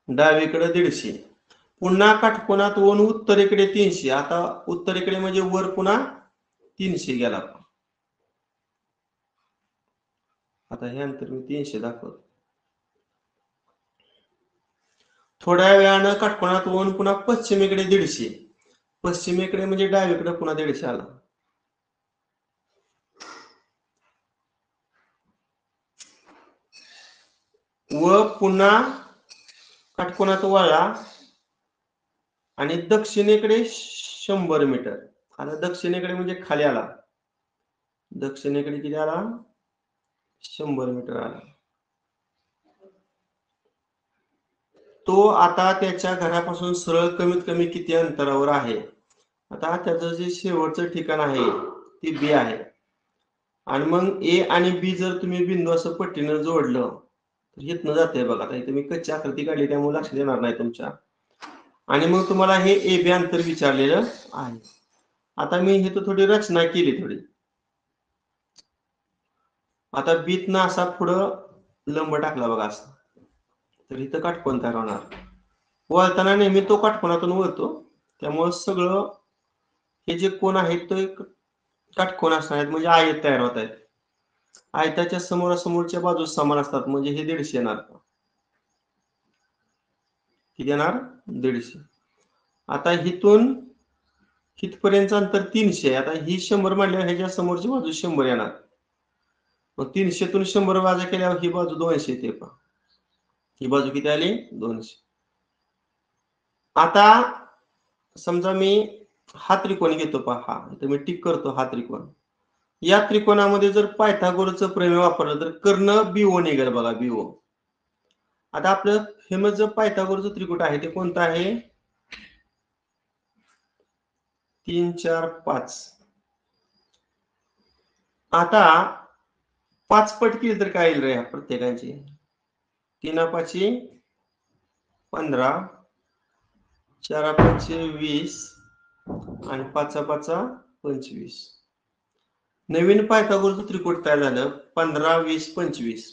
डावीकडे 150. पुन्हा काटकोनात वन उत्तरेकडे 300. आता उत्तरेकडे म्हणजे वर पुन्हा 300 गेला. आता हे अंतर मी 300 दाखवतो. थोड्या वेळानं काटकोनात वन पुन्हा पश्चिमेकडे 150. पश्चिमेकडे म्हणजे डावीकडे पुन्हा 150 आला. व पुन्हा काटकोनात वळला आणि दक्षिणेकडे 100 मीटर. आता दक्षिणेकडे म्हणजे खाली आला. दक्षिणेकडे किती आला? 100 मीटर आला. तो आता त्याच्या घरापासून सरळ कमीत कमी किती अंतरावर आहे? आता त्याचं जे शेवटचं ठिकाण आहे ते बी आहे. आणि मग ए आणि बी जर तुम्ही बिंदू असं पट्टीनं जोडलं तर इथनं जाते बघा. आता इथे मी कच्ची आकृती काढली त्यामुळे लक्ष देणार नाही तुमच्या. आणि मग तुम्हाला हे ए बी अंतर विचारलेलं आहे. आता मी इथं थोडी रचना केली थोडी. आता बीतनं असा पुढं लंब टाकला बघा असं, तर इथं काटकोन तयार होणार. वळताना नेहमी तो काटकोनातून वळतो, त्यामुळे सगळं हे जे कोण आहेत तो एक काटकोन असणार आहेत, म्हणजे आयत तयार होत आहेत. आयताच्या समोरासमोरच्या बाजू समान असतात, म्हणजे हे 150 येणार. किती येणार? 150. आता इथून इथपर्यंतचं अंतर 300. आता ही 100 मांडल्यावर ह्याच्या समोरची बाजू 100 येणार. मग 300तून 100 वजा केल्यावर ही बाजू 200 येते पहा. ही बाजू किती आली 200. आता समजा मी हा त्रिकोण घेतो पहा, तर मी टिक करतो हा त्रिकोण. या त्रिकोणामध्ये जर पायथागोरसचं प्रमेय वापरलं तर कर्ण बीओ निघेल बघा, बीओ. आता आपलं फेमस जो पायथागोरसचं त्रिकोण आहे ते कोणतं आहे? 3 4 5. आता 5 पट केली तर काय येईल रे प्रत्येकाची? 3 5 15, 4 5 20 आणि 5 5 25. नवीन पायथागोरसचं त्रिकोण तयार झालं 15 20 25.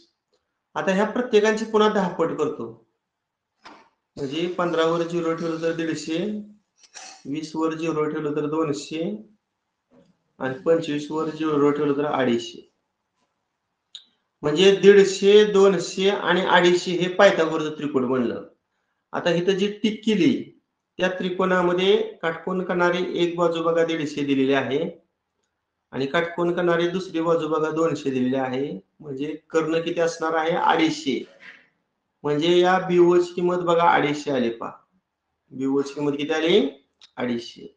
आता ह्या प्रत्येकाची पुन्हा 10 पट करतो. म्हणजे 15 वर 0 ठेवलं तर 150, 20 वर 0 ठेवलं तर 200 आणि 25 वर 0 ठेवलं तर 250. म्हणजे 150, 200 आणि 250 हे पायथागोरसचं त्रिकोण बनलं. आता इथं जी टिक केली त्या त्रिकोणामध्ये काटकोन करणारी एक बाजू बघा 150 दिलेली आहे आणि काटकोन करणारी दुसरी बाजू बघा 200 दिलेली आहे. म्हणजे कर्ण किती असणार आहे? 250. म्हणजे या बीओची किंमत बघा 250 आली पहा. बीओची किंमत किती आली? 250.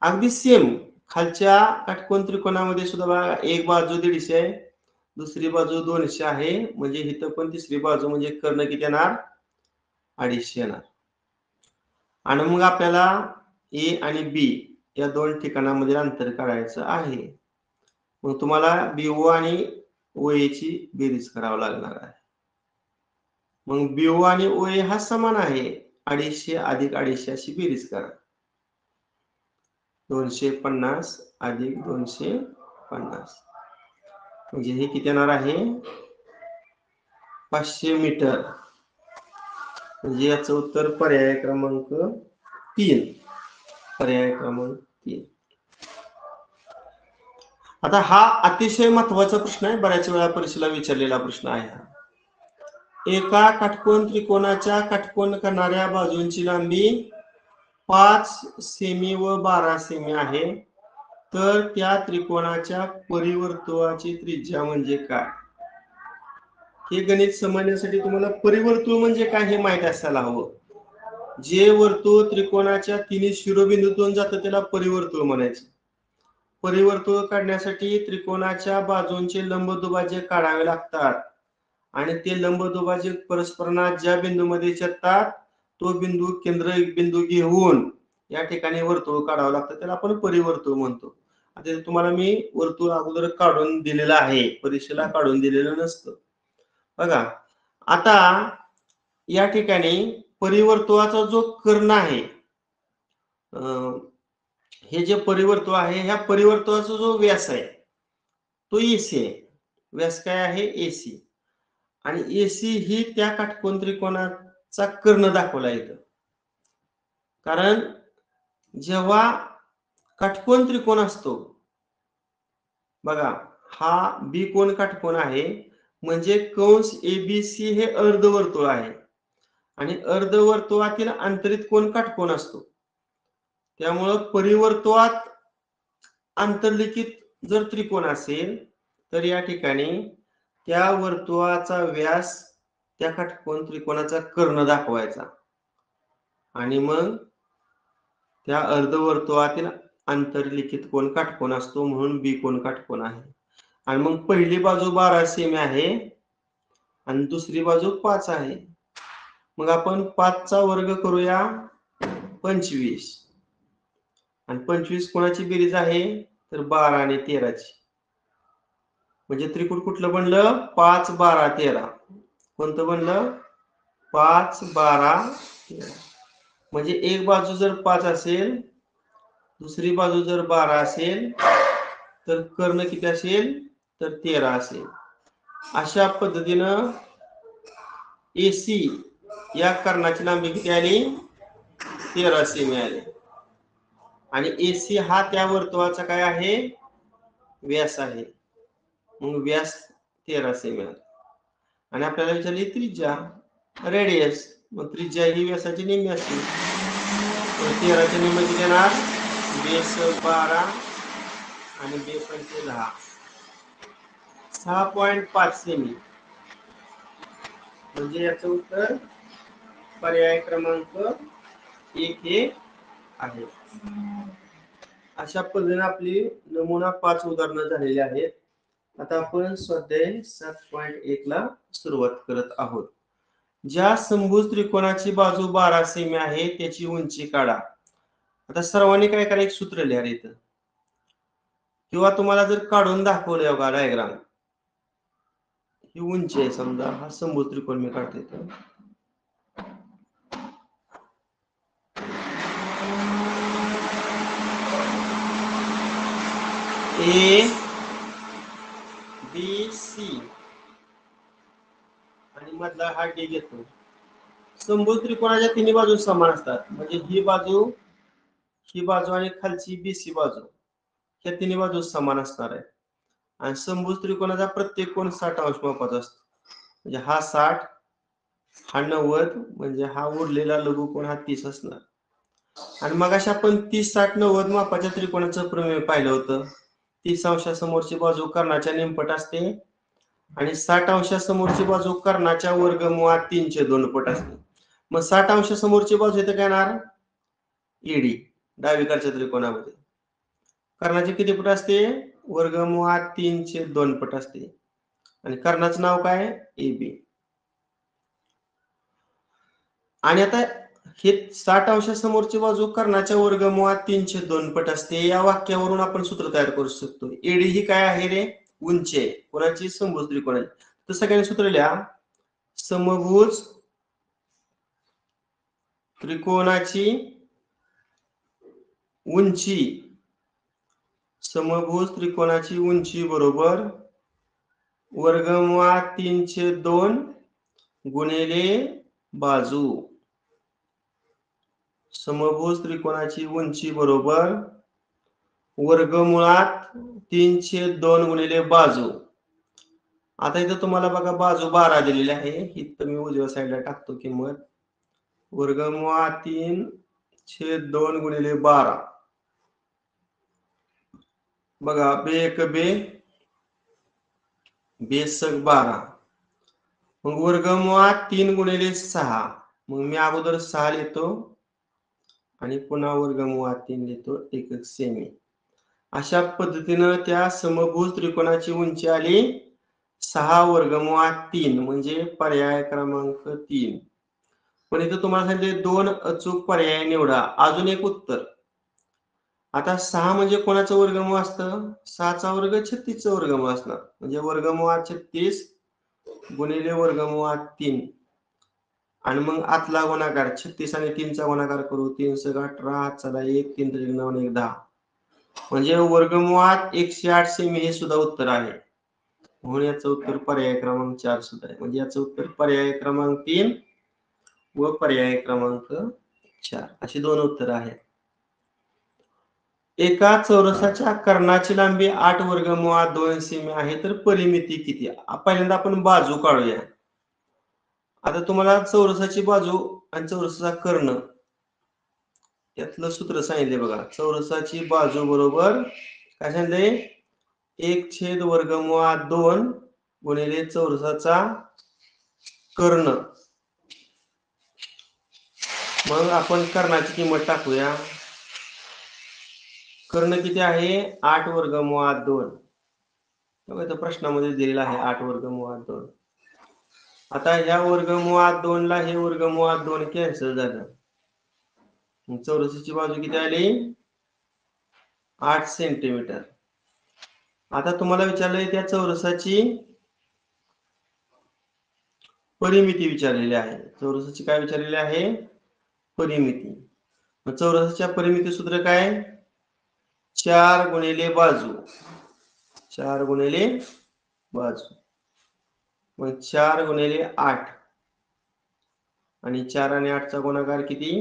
अगदी सेम खालच्या काटकोन त्रिकोणामध्ये सुद्धा बघा एक बाजू 150 आहे, दुसरी बाजू 200 आहे. म्हणजे इथं पण तिसरी बाजू म्हणजे कर्ण किती येणार? 250 येणार. आणि मग आपल्याला ए आणि बी या दोन ठिकाणामध्ये अंतर काढायचं आहे. मग तुम्हाला बीओ आणि ओए ची बेरीज करावी लागणार आहे. मग बीओ आणि ओए हा समान आहे. 250 अधिक 250 अशी बेरीज करा. 250 अधिक 250 म्हणजे हे किती येणार आहे? 500 मीटर. म्हणजे याचं उत्तर पर्याय क्रमांक 3. पर्याय क्रमांक 3. आता हा अतिशय महत्वाचा प्रश्न आहे, बऱ्याच वेळा परीक्षेला विचारलेला प्रश्न आहे. एका काटकोन त्रिकोणाच्या काटकोन करणाऱ्या बाजूंची लांबी 5 सेमी व 12 सेमी आहे, तर त्या त्रिकोणाच्या परिवर्तुळाची त्रिज्या म्हणजे काय? हे गणित समजण्यासाठी तुम्हाला परिवर्तुळ म्हणजे काय हे माहित असायला हवं. जे वर्तुळ त्रिकोणाच्या तिन्ही शिरोबिंदूतून जातं त्याला परिवर्तुळ म्हणायचं. परिवर्तुळ काढण्यासाठी त्रिकोणाच्या बाजूंचे लंबदुभाजक काढावे लागतात आणि ते लंबदुभाजक परस्परांना ज्या बिंदूमध्ये छेदतात तो बिंदू केंद्र बिंदू घेऊन या ठिकाणी वर्तुळ काढावं लागतं, त्याला आपण परिवर्तुळ म्हणतो. आता तुम्हाला मी वर्तुळ अगोदर काढून दिलेलं आहे, परीक्षेला काढून दिलेलं नसतं बघा. आता या ठिकाणी परिवर्तुळाचा जो कर्ण आहे, हे जे परिवर्तुळ आहे ह्या परिवर्तुळाचा जो व्यास आहे तो एसी आहे. व्यास काय आहे? एसी. आणि एसी ही त्या काटकोन त्रिकोणाचा कर्ण दाखवला येतो. कारण जेव्हा काटकोन त्रिकोण असतो बघा, हा बी कोण काटकोन आहे म्हणजे कंस एबीसी हे अर्धवर्तुळ आहे आणि अर्धवर्तुळातील अंतरित कोन काटकोन असतो. त्यामुळं परिवर्तुळात आंतरलिखित जर त्रिकोण असेल तर या ठिकाणी त्या वर्तुळाचा व्यास त्या काटकोन त्रिकोणाचा कर्ण दाखवायचा आणि मग त्या अर्धवर्तुळातील आंतरलिखित कोन काटकोन असतो, म्हणून बी कोन काटकोन आहे. आणि मग पहिली बाजू 12 सेमी आहे आणि दुसरी बाजू 5 आहे. मग आपण 5 चा वर्ग करूया 25 आणि 25 कोणाची बेरीज आहे तर 12 आणि 13 ची. म्हणजे त्रिकोण कुठलं बनलं? 5 12 13. कोणतं बनलं? 5 12 13. म्हणजे एक बाजू जर 5 असेल दुसरी बाजू जर 12 असेल तर कर्ण किती असेल तर 13 असेल. अशा पद्धतीनं एसी या कर्णाची लांबी किती आली? 13 सेमी आली. आणि एसी हा त्या वर्तुळाचा काय आहे? व्यास आहे. मग व्यास 13 सेमी आला. आणि आपल्याला विचारली त्रिज्या, रेडियस. मग त्रिज्या ही व्यासाची निम्मी असते. 13 ची निम्मी किती येणार? बेस 12 आणि बे पंचे 10. 6.5 सेमी, म्हणजे याचं उत्तर पर्याय क्रमांक 1 हे आहे. अशा पद्धतीने आपली नमुना 5 उदाहरणं झालेली आहेत. आता आपण स्वाध्याय 7.1 ला सुरुवात करत आहोत. ज्या समभुज त्रिकोणाची बाजू 12 सेमी आहे त्याची उंची काढा. आता सर्वांनी काय करायचं, एक सूत्र लिहा इथं, किंवा तुम्हाला जर काढून दाखवलं बघा डायग्राम, ही उंची आहे समजा, हा समभुज त्रिकोण मी काढतो इथं. ए बी सी आणि मधला हा डी घेतो. समभुज त्रिकोणाच्या तिन्ही बाजू समान असतात, म्हणजे ही बाजू आणि खालची बीसी बाजू, ह्या तिन्ही बाजू समान असणार आहे. आणि समभुज त्रिकोणाचा प्रत्येक कोन 60 अंश मापाचा असतो, म्हणजे हा 60, हा 90, म्हणजे हा उरलेला लघुकोन हा 30 असणार. आणि मग अशा आपण 30, 60, 90 मापाच्या त्रिकोणाचं प्रमेय पाहिलं होतं. 30 अंशासमोरची बाजू कर्णाच्या नेमपट असते आणि 60 अंशासमोरची बाजू कर्णाच्या वर्गमुळात 3/2 पट असते. मग 60 अंशासमोरची बाजू इथे काय येणार, ईडी डावीकडच्या त्रिकोणामध्ये. कर्णाचे किती पट असते, वर्गमुळात 3/2 पट असते आणि कर्णाचं नाव काय, ए बी. आणि आता हे 60 अंशासमोरची बाजू कर्णाच्या वर्गमुळात 3/2 पट असते. या वाक्यावरून आपण सूत्र तयार करू शकतो. एडी ही काय आहे रे, उंची आहे. कोणाची, समभुज त्रिकोणाची. तर सगळ्यांनी सूत्र लिहा, समभुज त्रिकोणाची उंची, समभुज त्रिकोणाची उंची बरोबर वर्गमुळात 3/2 गुणिले बाजू. समभुज त्रिकोणाची उंची बरोबर वर्गमुळात 3/2 गुणिले बाजू. आता इथं तुम्हाला बघा बाजू 12 दिलेली आहे, इथं मी उजव्या साईडला टाकतो किंमत. वर्गमुळात 3/2 गुणिले 12, बघा बे 12, मग वर्गमुळात 3 गुणिले 6, मग मी अगोदर 6 लिहितो आणि पुन्हा वर्गमुळात 3 लिहितो, 1 सेमी. अशा पद्धतीनं त्या समभुज त्रिकोणाची उंची आली 6 वर्गमुळात 3, म्हणजे पर्याय क्रमांक 3. पण इथं तुम्हाला सांगितले 2 अचूक पर्याय निवडा. अजून एक उत्तर. आता 6 म्हणजे कोणाचं वर्गमूळ असतं, 6चा वर्ग 36चं वर्गमूळ असणार, म्हणजे वर्गमुळात 36 गुणिले वर्गमुळात 3 आणि मग आतला गुणाकार 36 आणि 3चा गुणाकार करू, 3 × 18, चला 1, 3 × 9, 1, 10, म्हणजे वर्गमुळात 108 सेमी हे सुद्धा उत्तर आहे. म्हणून याचं उत्तर पर्याय क्रमांक 4 सुद्धा आहे. म्हणजे याचं उत्तर पर्याय क्रमांक 3 व पर्याय क्रमांक 4 अशी दोन उत्तर आहेत. एका चौरसाच्या कर्णाची लांबी 8 वर्गमुळात 2 सेमी आहे, तर परिमिती किती. पहिल्यांदा आपण बाजू काढूया. आता तुम्हाला चौरसाची बाजू आणि चौरसाचा कर्ण यातलं सूत्र सांगितले बघा. चौरसाची बाजू बरोबर काय सांगितले, 1/2 गुणिले चौरसाचा कर्ण. मग आपण कर्णाची किंमत टाकूया. कर्ण किती आहे, 8 वर्गमुळात 2. इथं प्रश्नामध्ये दिलेला आहे 8 वर्गमुळात 2. आता ह्या वर्गमुळात 2 ला हे वर्गमुळात 2 कॅन्सल झालं. चौरसाची बाजू किती आली, 8 सेंटीमीटर. आता तुम्हाला विचारलंय त्या चौरसाची परिमिती विचारलेली आहे. चौरसाची काय विचारलेली आहे, परिमिती. मग चौरसाच्या परिमिती सूत्र काय, 4 गुणिले बाजू, 4 गुणिले बाजू. मग 4 गुणिले 8 आणि 4 आणि 8चा गुणाकार किती,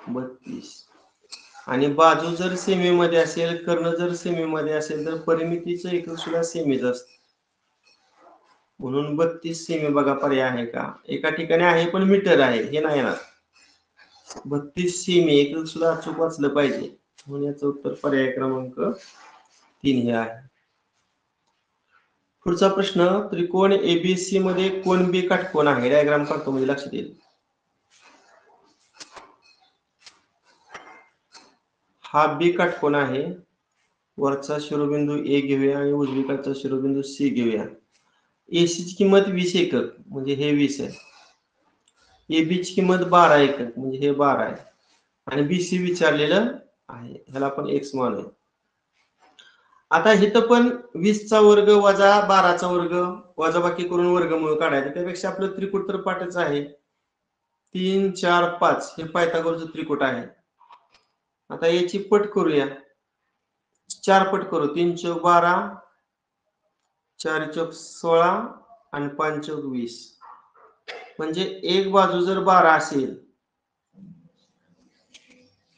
32. आणि बाजू जर सेमी मध्ये असेल, कर्ण जर सेमी मध्ये असेल, तर परिमितीचं एकक सुद्धा सेमीच असतं. म्हणून 32 सेमी बघा पर्याय आहे का. एका ठिकाणी आहे पण मीटर आहे, हे नाही येणार. 32 सेमी एकक सुद्धा अचूक वाचलं पाहिजे. म्हणून याचं उत्तर पर्याय क्रमांक 3 हे आहे. पुढचा प्रश्न, त्रिकोण एबीसी मध्ये कोण बी काटकोन आहे. डायग्राम काढतो म्हणजे लक्षात येईल. हा बी काटकोन आहे. वरचा शिरोबिंदू ए घेऊया आणि उजवीकडचा शिरोबिंदू सी घेऊया. एसी ची किंमत 20 एकक म्हणजे हे 20 आहे. एबी ची किंमत 12 एकक म्हणजे हे 12 आहे. आणि बीसी विचारलेलं आहे, ह्याला आपण एक्स मानूया. आता इथं पण 20 चा वर्ग वजा 12 चा वर्ग वजा बाकी करून वर्गमूळ काढायचं. त्यापेक्षा आपलं त्रिकूट तर पाठच आहे. 3 4 5 हे पायथागोरसचं त्रिकूट आहे. आता याची पट करूया. 4 पट करू. 3 चौक 12, 4 चौक 16 आणि 5 चौक 20. म्हणजे एक बाजू जर 12 असेल,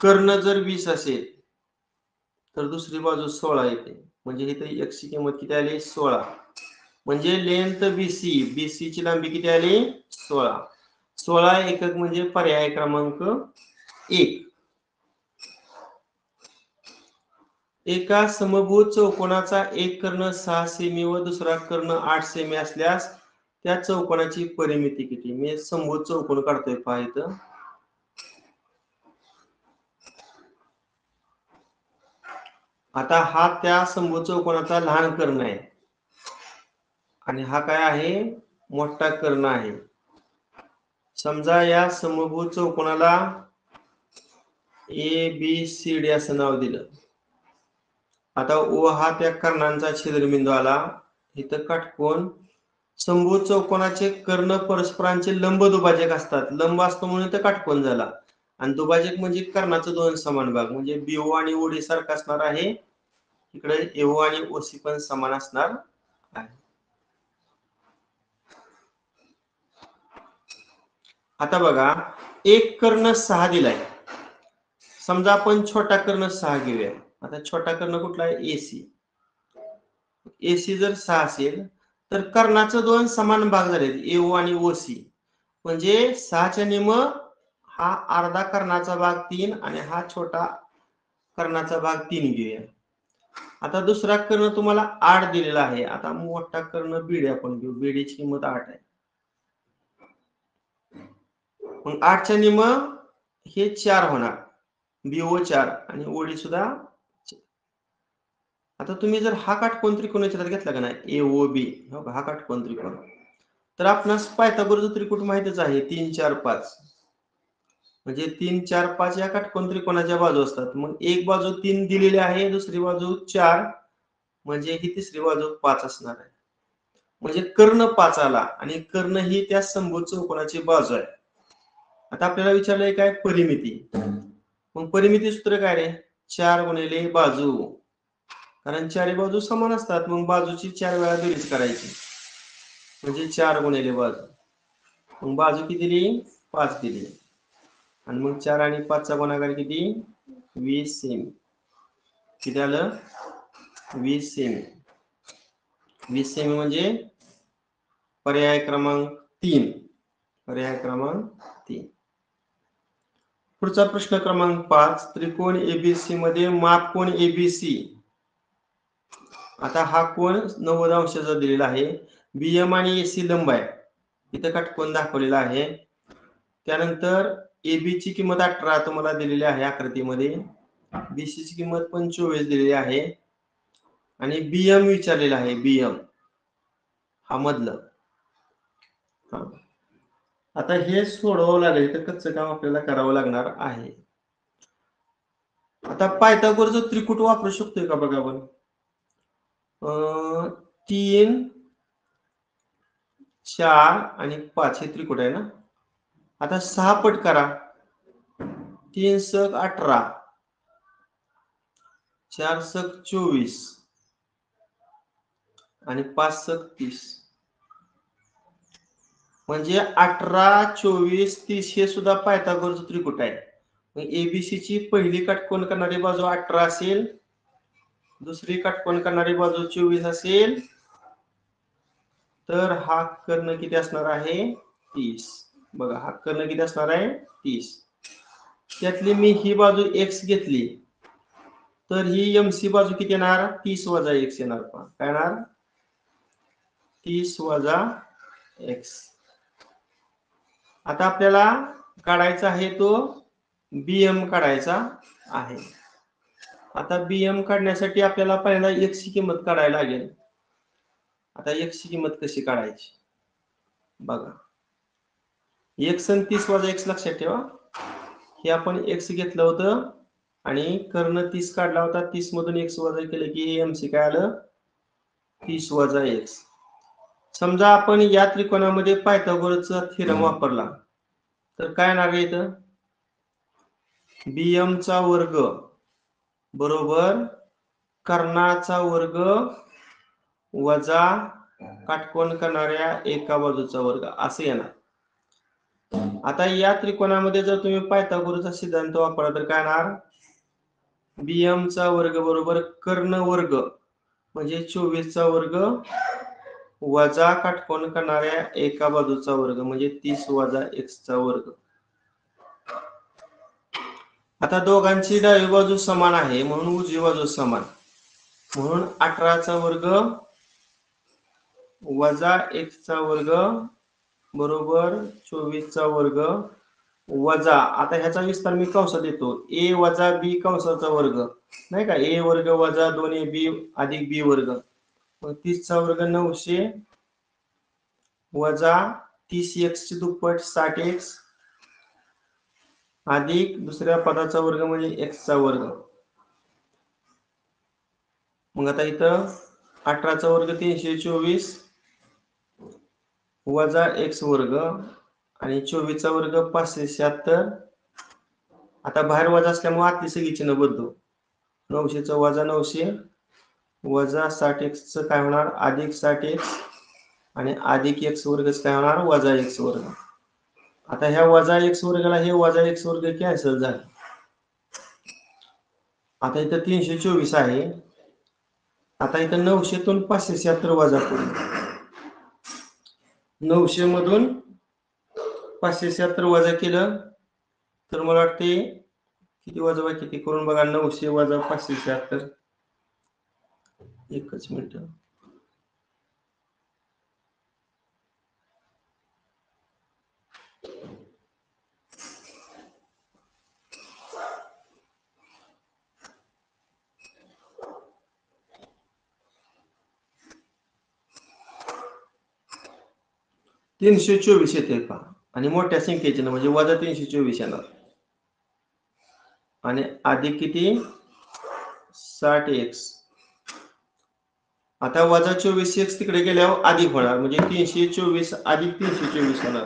कर्ण जर 20 असेल, तर दुसरी बाजू 16 येते. म्हणजे इथे x ची किंमत किती आली? 16. म्हणजे लेंथ बीसी, बीसी ची लांबी किती आली? 16. 16 एकक म्हणजे पर्याय क्रमांक 1. एका समभुज चौकोनाचा एक कर्ण 6 सेमी व दुसरा कर्ण 8 सेमी असल्यास त्या चौकोनाची परिमिती किती? मी समभुज चौकोन काढतोय पहा इथं. आता हा त्या समभुज चौकोनाचा लहान कर्ण आहे आणि हा काय आहे? मोठा कर्ण आहे. समजा या समभुज चौकोनाला ए बी सी डी असं नाव दिलं. आता ओ हा त्या कर्णांचा छेदनबिंदू आला. इथं काटकोन, समभुज चौकोनाचे कर्ण परस्परांचे लंब दुभाजक असतात. लंब असतो म्हणून इथं काटकोन झाला. आणि दुभाजक म्हणजे कर्णाचे दोन समान भाग, म्हणजे बीओ आणि ओडी सारखा असणार आहे. इकडे एओ आणि ओसी पण समान असणार आहे. आता बघा, एक कर्ण 6 दिलाय. समजा आपण छोटा कर्ण 6 घेऊया. आता छोटा कर्ण कुठला आहे? एसी. एसी जर 6 असेल तर कर्णाचे दोन समान भाग झाले, एओ आणि ओसी. म्हणजे 6च्या निम हा अर्धा कर्णाचा भाग 3 आणि हा छोटा कर्णाचा भाग 3 घेऊया. आता दुसरा कर्ण तुम्हाला 8 दिलेला आहे. आता मोठा कर्ण बीडी आपण घेऊ. बीडीची किंमत 8 आहे. मग 8च्या निम हे 4 होणार. बीओ 4 आणि ओडी सुद्धा. आता तुम्ही जर हा काटकोन त्रिकोण विचारात घेतला का नाही, एओ बी, हा काटकोन त्रिकोण, तर आपणास पायथागोरसचं त्रिकूट माहितच आहे, 3 4 5. म्हणजे 3 4 5 या काटकोन त्रिकोणाच्या बाजू असतात. मग एक बाजू 3 दिलेली आहे, दुसरी बाजू 4, म्हणजे ही तिसरी बाजू 5 असणार आहे. म्हणजे कर्ण 5 आला आणि कर्ण ही त्या समभुज चौकोनाची बाजू आहे. आता आपल्याला विचारलंय काय? परिमिती. मग परिमिती सूत्र काय रे? 4 गुणिले बाजू, कारण चारी बाजू समान असतात. मग बाजूची 4 वेळा बेरीज करायची, म्हणजे 4 गुणिले बाजू. मग बाजू किती दिली? 5 दिली. आणि मग 4 आणि 5 चा गुणाकार किती? 20 सेमी. किती आलं? 20 सेमी. 20 सेमी म्हणजे पर्याय क्रमांक 3. पर्याय क्रमांक 3. पुढचा प्रश्न क्रमांक 5, त्रिकोण एबीसी मध्ये मापकोन एबीसी. आता हा कोण 90 अंशाचा दिलेला आहे. बीएम आणि एसी लंब आहे. इथं काटकोन दाखवलेला आहे. त्यानंतर एबी ची किंमत 18 तुम्हाला दिलेली आहे आकृतीमध्ये. बीसी ची किंमत पण 24 दिलेली आहे. आणि बीएम विचारलेला आहे. बीएम हा मधलं. आता हे सोडवावं लागेल, तर कच्चं काम आपल्याला करावं लागणार आहे. आता पायथागोरसचं त्रिकूट वापरू शकतोय का बघा आपण. 3 4 आणि 5 हे त्रिकूट आहे ना. आता 6 पट करा. 3 सक 18, 4 सक 24 आणि 5 सक 30. म्हणजे 18 24 30 हे सुद्धा पायथागोरसचं त्रिकूट आहे. मग एबीसी ची पहिली काटकोन करणारी बाजू 18 असेल, दुसरी काटकोन करणारी बाजू 24 असेल, तर हा कर्ण किती असणार आहे? 30. बघा, हा कर्ण किती असणार आहे? 30. त्यातली मी ही बाजू x घेतली, तर ही एमसी बाजू किती येणार? 30 वजा x येणार. काय येणार? 30 वजा x. आता आपल्याला काढायचा आहे तो BM काढायचा आहे. आता BM काढण्यासाठी आपल्याला पहिल्यांदा x ची किंमत काढायला लागेल. आता x ची किंमत कशी काढायची बघा. x आणि 30 वजा x लक्षात ठेवा. हे आपण x घेतलं होतं आणि कर्ण 30 काढला होता. 30 मधून x वजा केलं की हे MC काय आलं 30 वजा x. समजा आपण या त्रिकोणामध्ये पायथागोरसचा थेरम वापरला तर काय येणार आहे इथं BM चा वर्ग बरोबर कर्णाचा वर्ग वजा काटकोन करणाऱ्या एका बाजूचा वर्ग असे येणार. आता या त्रिकोणामध्ये जर तुम्ही पायथागोरसचा सिद्धांत वापरला तर काय येणार BM चा वर्ग बरोबर कर्ण वर्ग म्हणजे 24 चा वर्ग वजा काटकोन करणाऱ्या एका बाजूचा वर्ग म्हणजे 30 वजा x चा वर्ग. आता दोघांची डावी बाजू समान आहे म्हणून उजवी बाजू समान, म्हणून 18 चा वर्ग वजा x चा वर्ग बरोबर 24 चा वर्ग वजा, आता ह्याचा विस्तार मी कंसात देतो, a वजा b कंसाचा वर्ग नाही का, a वर्ग वजा 2ab अधिक b वर्ग, मग 30 चा वर्ग 900 वजा 30x ची दुप्पट 60x अधिक दुसऱ्या पदाचा वर्ग म्हणजे x चा वर्ग. मग आता इथं 18 चा वर्ग 324 वजा x वर्ग आणि 24 चा वर्ग 576. आता बाहेर वजा असल्यामुळे आतली सगळी चिन्ह बदलू. 900 चा वजा 900 वजा 60x च काय होणार अधिक 60x आणि अधिक x वर्ग काय होणार वजा x वर्ग. आता ह्या वजा x वर्गाला हे वजा x वर्ग कॅन्सल झाले. आता इथं 324 आहे. आता इथं 900 तून 576 वजा करू. 900 मधून 576 वजा केलं तर मला वाटते किती वजा किती करून बघा. 900 वजा 576 एकच मिनिट. तीनशे 24 येते पहा आणि मोठ्या संख्येचे म्हणजे वजा 324 येणार आणि अधिक किती 60x. आता वजा 24x तिकडे गेल्यावर अधिक होणार म्हणजे 324 अधिक 324 होणार.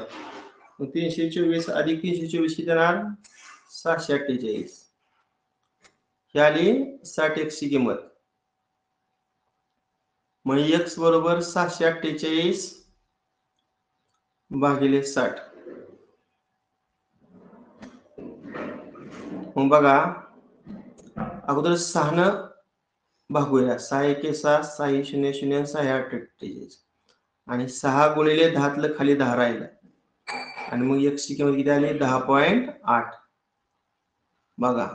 324 अधिक 324 किती येणार 648. ही आली 60x ची किंमत. मग x बरोबर 648 भागिले 60. मग बघा अगोदर 6 न भागूया. 6 1 6 6 0 0 6 8 48 आणि 6 गुणिले 10 खाली 10 राहिला आणि मग x ची किंमत किती आली 10.8. बघा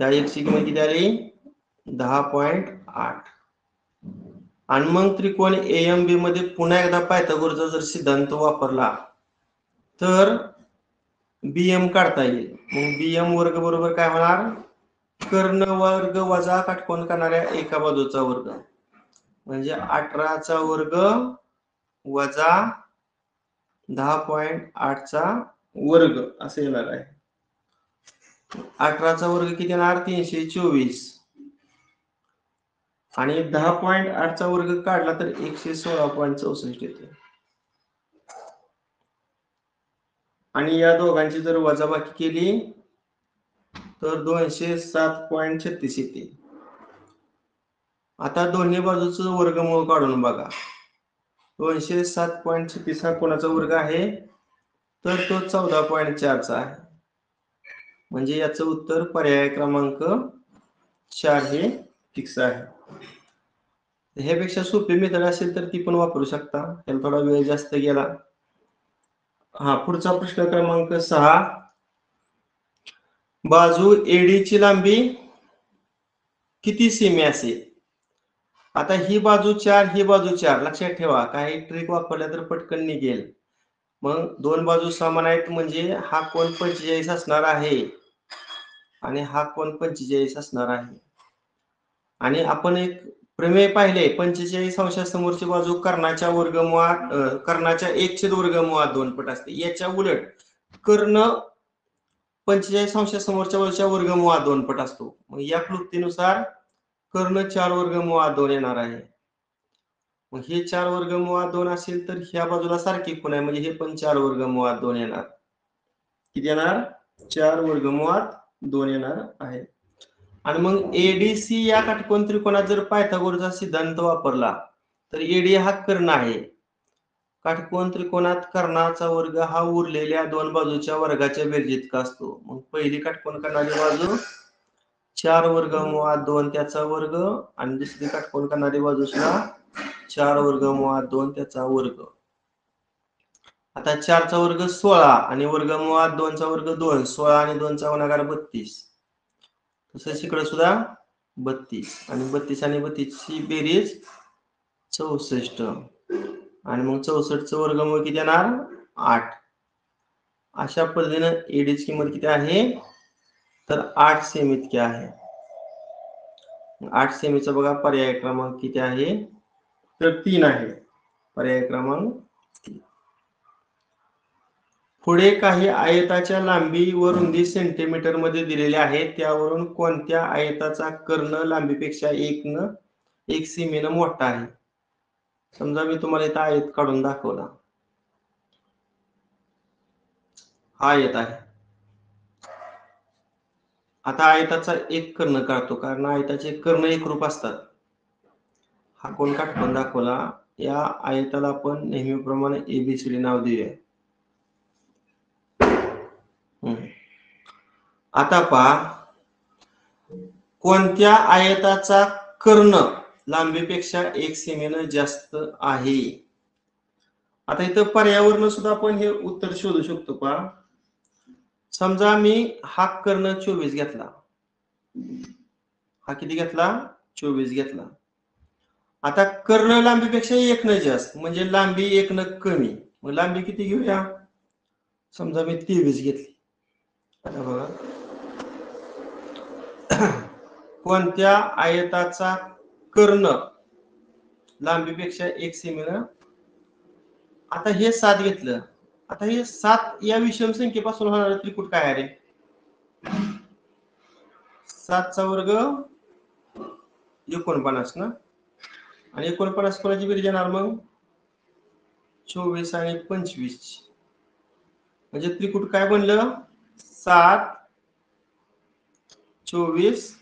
त्या x ची किंमत किती आली 10.8. आणि मग त्रिकोण AMB मध्ये पुन्हा एकदा पायथागोरसचा जर सिद्धांत वापरला तर BM काढता येईल. मग BM वर्ग बरोबर काय होणार कर्ण वर्ग वजा काटकोन करणाऱ्या एका बाजूचा वर्ग म्हणजे 18 चा वर्ग वजा 10.8 चा वर्ग असे येणार आहे. 18 चा वर्ग किती येणार 324 आणि 10.8 चा वर्ग काढला तर 116.64 येते. आणि या दोघांची जर वजाबाकी केली तर 207.36 येते. आता दोन्ही बाजूचं वर्गमूळ काढून बघा. 207.36 हा कोणाचा वर्ग आहे तर तो 14.4 चा आहे. म्हणजे याचं उत्तर पर्याय क्रमांक 4 हे फिक्स आहे. ह्यापेक्षा सोपी मेथड असेल तर ती पण वापरू शकता. त्याला थोडा वेळ जास्त गेला. हा पुढचा प्रश्न क्रमांक 6. बाजू AD ची लांबी किती सेमी असेल. आता ही बाजू 4, ही बाजू 4. लक्षात ठेवा, काही ट्रिक वापरल्या तर पटकन निघेल. मग दोन बाजू समान आहेत म्हणजे हा कोन 45 असणार आहे आणि हा कोन 45 असणार आहे. आणि आपण एक प्रमेय पाहिले, 45 अंशासमोरची बाजू कर्णाच्या वर्गमुळात कर्णाच्या 1/वर्गमुळात 2 पट असते. याच्या उलट कर्ण 45 अंशासमोरच्या बाजूच्या वर्गमुळात 2 पट असतो. मग या क्लुप्तीनुसार कर्ण 4/2 येणार आहे. मग हे 4/2 असेल तर ह्या बाजूला सारखी खूण आहे म्हणजे हे पण 4/2 येणार. किती येणार? 4/2 येणार आहे. आणि मग एडीसी या काटकोन त्रिकोणात जर पायथागोरसचा सिद्धांत वापरला तर एडी हा कर्ण आहे. काटकोन त्रिकोणात कर्णाचा वर्ग हा उरलेल्या दोन बाजूच्या वर्गाच्या बेरजीइतका असतो. मग पहिली काटकोन करणारी बाजू 4/2 त्याचा वर्ग आणि दुसरी काटकोन करणारी बाजू सुद्धा 4/2 त्याचा वर्ग. आता 4चा वर्ग 16 आणि वर्गमुळात 2चा वर्ग 2. 16 आणि 2चा गुणाकार 32. तसंच इकडे सुद्धा 32 आणि 32 आणि 32 ची बेरीज 64 आणि मग 64चं वर्गमूळ किती येणार? 8. अशा पद्धतीने एडीची किंमत किती आहे? तर 8 सेमी इतकी आहे. 8 सेमीचा बघा पर्याय क्रमांक किती आहे? तर 3 आहे. पर्याय क्रमांक 3. पुढे काही आयताच्या लांबी व रुंदी सेंटीमीटर मध्ये दिलेल्या आहेत. त्यावरून कोणत्या आयताचा कर्ण लांबीपेक्षा 1 सेमीनं मोठा आहे? समजा मी तुम्हाला इथं आयत काढून दाखवला. हा आयत आहे. आता आयताचा एक कर्ण काढतो कारण आयताचे कर्ण एकरूप असतात. हा कोण काटकोन दाखवला. या आयताला आपण नेहमीप्रमाणे एबीसीडी नाव देऊया. आता पहा, कोणत्या आयताचा कर्ण लांबीपेक्षा 1 सेमीनं जास्त आहे? आता इथं पर्यावरण सुद्धा आपण हे उत्तर शोधू शकतो. पहा, समजा मी हा कर्ण 24 घेतला. हा किती घेतला? 24 घेतला. आता कर्ण लांबीपेक्षा 1 न जास्त म्हणजे लांबी 1 न कमी. मग लांबी किती घेऊया? समजा मी 23 घेतली. आता बघा, कोणत्या आयताचा कर्ण लांबीपेक्षा 1 सेमीनं? आता हे 7 घेतलं. आता हे 7 या विषम संख्येपासून होणारा त्रिकूट काय आहे? 7चा वर्ग 49 ना, आणि 49 कोणाची बेरीज येणार मग? 24 आणि 25. म्हणजे त्रिकूट काय बनलं? 7, 24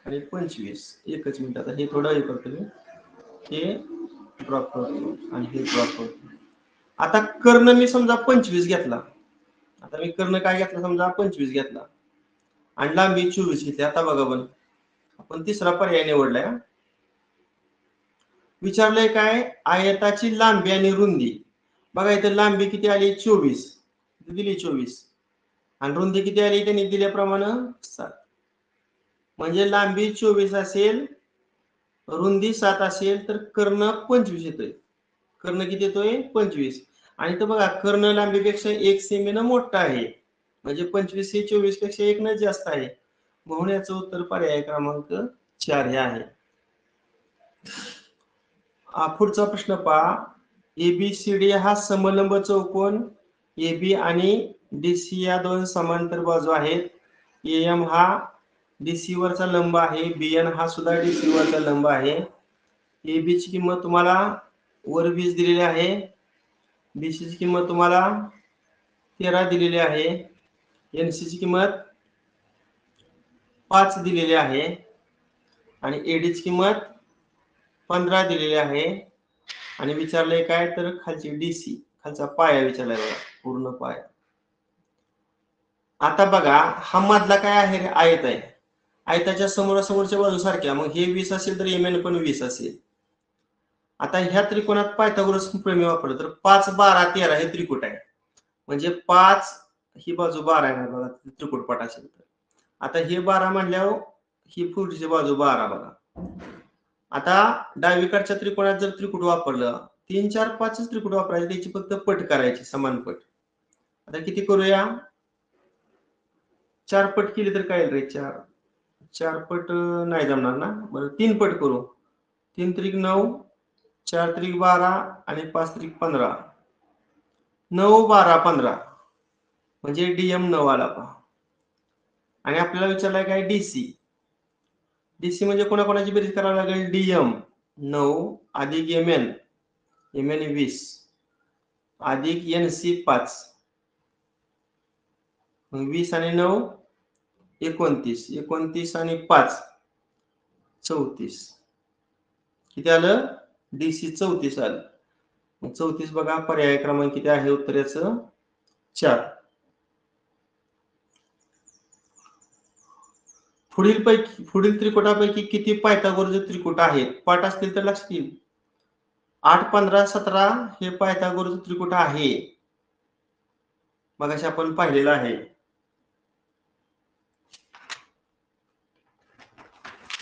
आणि 25. एकच मिनिट, आता हे थोडं हे करतो मी. हे ड्रॉप करतो आणि हे ड्रॉप करतो. आता कर्ण मी समजा 25 घेतला. आता मी कर्ण काय घेतला? समजा 25 घेतला आणि लांबी 24 घेतली. आता बघा बरं, आपण तिसरा पर्याय निवडलाय. विचारलंय काय? आयताची लांबी आणि रुंदी. बघा इथे लांबी किती आली? 24 दिली, 24 आणि रुंदी किती आली? त्यांनी दिल्याप्रमाणे 7. म्हणजे लांबी 24 असेल, रुंदी 7 असेल तर कर्ण 25 येतोय. कर्ण किती येतोय? 25. आणि तर बघा, कर्ण लांबीपेक्षा 1 सेमीनं मोठा आहे म्हणजे 25 हे 24 पेक्षा 1 न जास्त आहे. म्हणून याचं उत्तर पर्याय क्रमांक 4 हे आहे. पुढचा प्रश्न पहा. एबीसीडी हा समलंब चौकोन एबी आणि डीसी या दोन समांतर बाजू आहेत. एएम हा डीसी वरचा लंब आहे. बीएन हा सुद्धा डीसी वरचा लंब आहे. एबी ची किंमत तुम्हाला वर 20 दिलेली आहे. बीसी ची किंमत तुम्हाला 13 दिलेली आहे. एनसी ची किंमत 5 दिलेली आहे आणि एडी ची किंमत 15 दिलेली आहे. आणि विचारलंय काय? तर खालची डीसी, खालचा पाया विचारलाय बघा, पूर्ण पाया. आता बघा, हा मधला काय आहे? आयत आहे. आयताच्या समोरासमोरच्या बाजू सारख्या, मग हे 20 असेल तर एमएन पण 20 असेल. आता ह्या त्रिकोणात पायथागोरस प्रमेय वापरलं तर 5, 12, 13 हे त्रिकूट आहे. म्हणजे 5 ही बाजू 12 आहे बघा, त्रिकूटपट असेल तर. आता हे 12 म्हणल्यावर ही पुढची बाजू 12 बघा. आता डावीकडच्या त्रिकोणात जर त्रिकुट वापरलं 3 4 5 त्रिकुट वापरायचे त्याची फक्त पट करायची समान पट. आता किती करूया 4 पट केली तर काय रे 4 पट नाही जमणार ना बरं 3 पट करू 3 त्रिक 9 4 त्रिक 12 आणि 5 त्रिक 15 9 12 15 म्हणजे डीएम 9 आला पहा आणि आपल्याला विचारलाय काय डीसी डीसी म्हणजे कोणाकोणाची बेरीज करावी लागेल डीएम 9 अधिक एमएन एमएन 20 अधिक एनसी 5 मग 20 आणि 9 29 29 आणि 5 34 किती आलं डीसी 34 आलं मग 34 बघा पर्याय क्रमांक किती आहे उत्तर याचं 4 पुढील त्रिकुटापैकी किती पायथागोरस त्रिकुट आहेत पाठ असतील तर लक्षात येईल 8 15 17 हे पायथागोरस त्रिकुट आहे मगाशी आपण पाहिलेलं आहे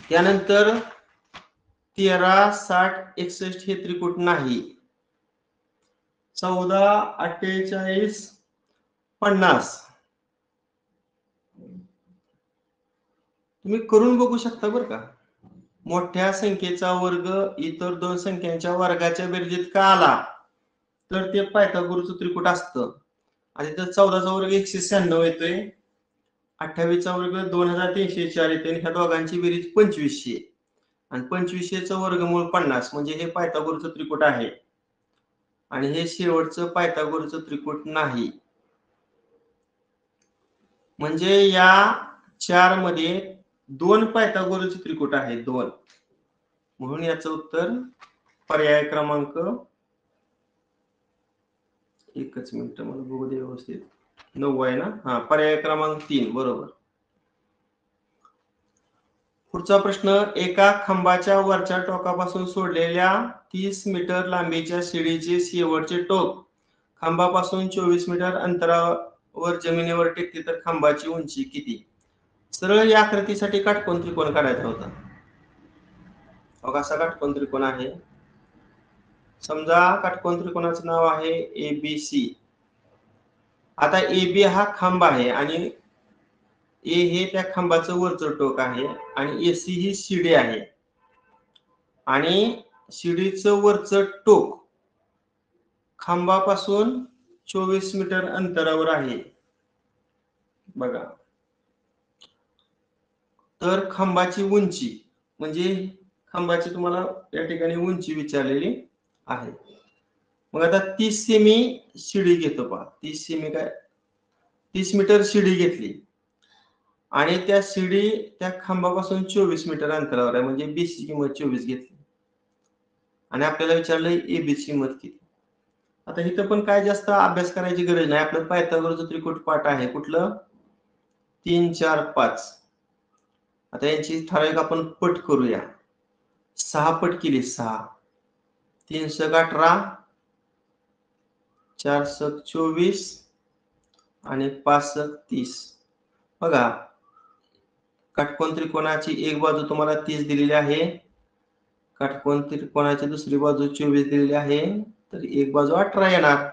त्यानंतर 13 60 61 हे त्रिकुट नाही 14 48 50 तुम्ही करून बघू शकता बरं का मोठ्या संख्येचा वर्ग इतर दोन संख्यांच्या वर्गाच्या बेरजेत का आला तर ते पायथागोरसचं त्रिकुट असतं आणि तर 14चा वर्ग 196 येतोय 28चा वर्ग 2304 येते आणि ह्या दोघांची बेरीज 2500 आणि 2500चं वर्गमूळ 50 म्हणजे हे पायथागोरसचं त्रिकुट आहे आणि हे शेवटचं पायथागोरसचं त्रिकुट नाही म्हणजे या 4 मध्ये 2 पायथागोरसचे त्रिकुट आहेत 2 म्हणून याचं उत्तर पर्याय क्रमांक एकच मिनिट मला बघू दे व्यवस्थित 9 आहे ना हा पर्याय क्रमांक 3 बरोबर पुढचा प्रश्न एका खांबाच्या वरच्या टोकापासून सोडलेल्या 30 मीटर लांबीच्या शिडीचे शेवटचे टोक खांबापासून 24 मीटर अंतरावर जमिनीवर टेकते तर खांबाची उंची किती सरळ या आकृतीसाठी काटकोन त्रिकोण काढायचा होता बघा असा काटकोन त्रिकोण आहे समजा काटकोन त्रिकोणाचं नाव आहे एबीसी आता एबी हा खांब आहे आणि ए हे त्या खांबाचं वरचं टोक आहे आणि एसी ही शिडी आहे आणि शिडीचं वरचं टोक खांबापासून 24 मीटर अंतरावर आहे बघा तर खांबाची उंची म्हणजे खांबाची तुम्हाला या ठिकाणी उंची विचारलेली आहे मग आता 30 सेमी शिडी घेतो पहा 30 सेमी काय 30 मीटर शिडी घेतली आणि त्या शिडी त्या खांबापासून 24 मीटर अंतरावर आहे म्हणजे बी ची किंमत 24 घेतली आणि आपल्याला विचारलं एबी ची किंमत किती आता इथं पण काय जास्त अभ्यास करायची गरज नाही आपलं पायथागोरसचं त्रिकुट पाठ आहे कुठलं 3 4 5 आता यांची ठराविक आपण पट करूया 6 पट केली 6 3 सक 18 4 सक 24 आणि 5 सक 30 बघा काटकोन त्रिकोणाची एक बाजू तुम्हाला 30 दिलेली आहे काटकोन त्रिकोणाची दुसरी बाजू 24 दिलेली आहे तर एक बाजू 18 येणार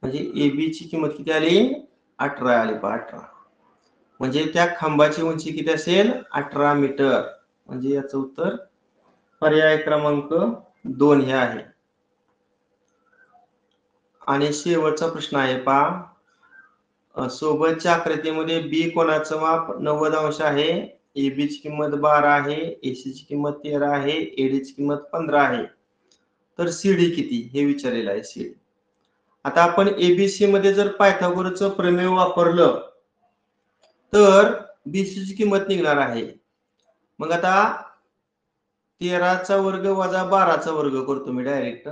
म्हणजे AB ची किंमत किती आली 18 आली पहा 18 म्हणजे त्या खांबाची उंची किती असेल 18 मीटर म्हणजे याचं उत्तर पर्याय क्रमांक 2 हे आहे आणि शेवटचा प्रश्न आहे पहा सोबतच्या आकृतीमध्ये बी कोणाचं माप 90 अंश आहे एबी ची किंमत 12 आहे एसी ची किंमत 13 आहे एडी ची किंमत 15 आहे तर सीडी किती हे विचारलेलं आहे सीडी आता आपण एबीसी मध्ये जर पायथागोरसचं प्रमेय वापरलं तर बीसी ची किंमत निघणार आहे मग आता 13चा वर्ग वजा 12चा वर्ग करतो मी डायरेक्ट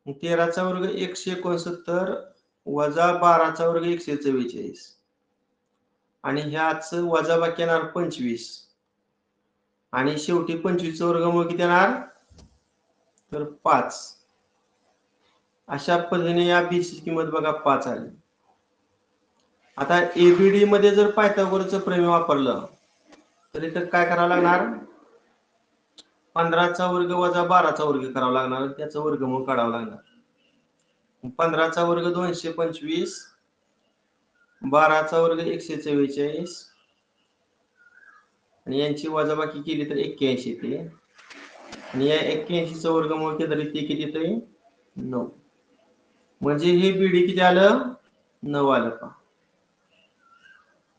13चा वर्ग 169 वजा 12चा वर्ग 144 आणि ह्याच वजा बाकी येणार 25 आणि शेवटी 25 चा वर्गमूळ किती येणार तर 5 अशा पद्धतीने या बीसी ची किंमत बघा 5 आली आता एबीडी मध्ये जर पायथागोरसचं प्रमेय वापरलं तर इथं काय करावं लागणार 15चा वर्ग वजा 12चा वर्ग करावा लागणार, त्याचं वर्गमूळ काढावं लागणार. 15चा वर्ग 225, 12चा वर्ग 144 आणि यांची वजाबाकी केली तर 81 येते. आणि या 81चं वर्गमूळ केलं तरी ते किती येते? 9. म्हणजे हे बीडी किती आलं? 9 आलं पहा.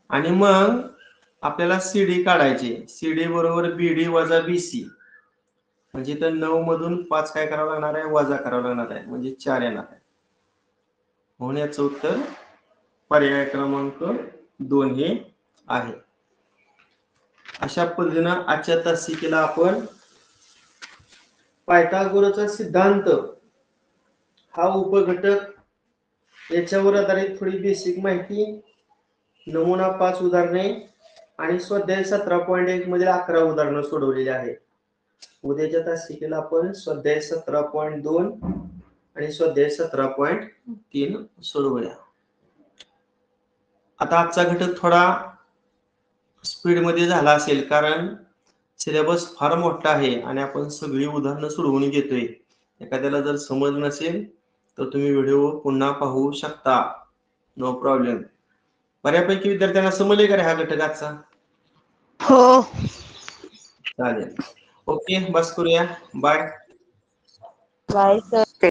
आणि मग आपल्याला सीडी काढायची. सीडी बरोबर बीडी वजा बीसी, म्हणजे तर 9 मधून 5 काय करावं लागणार आहे? वजा करावं लागणार आहे, म्हणजे 4 येणार आहे. म्हणून याचं उत्तर पर्याय क्रमांक 2 हे आहे. अशा पद्धतीनं आजच्या तासिकेला आपण पायथागोरसचा सिद्धांत हा उपघटक याच्यावर आधारित थोडी बेसिक माहिती, नमुना 5 उदाहरणे आणि स्वाध्याय 17.1 मध्ये 11 उदाहरणं सोडवलेली आहेत. उद्याच्या तासिकेला आपण स्वाध्याय 17.2 आणि स्वाध्याय 17.3 सोडवूया. आता आजचा घटक थोडा स्पीड मध्ये झाला असेल, कारण सिलेबस फार मोठा आहे आणि आपण सगळी उदाहरणं सोडवून घेतोय. एखाद्याला जर समज नसेल तर तुम्ही व्हिडिओ पुन्हा पाहू शकता, नो प्रॉब्लेम. बऱ्यापैकी विद्यार्थ्यांना समजले का रे हा घटक आजचा? हो. चालेल. ओके, बस करूया. बाय. Bye sir.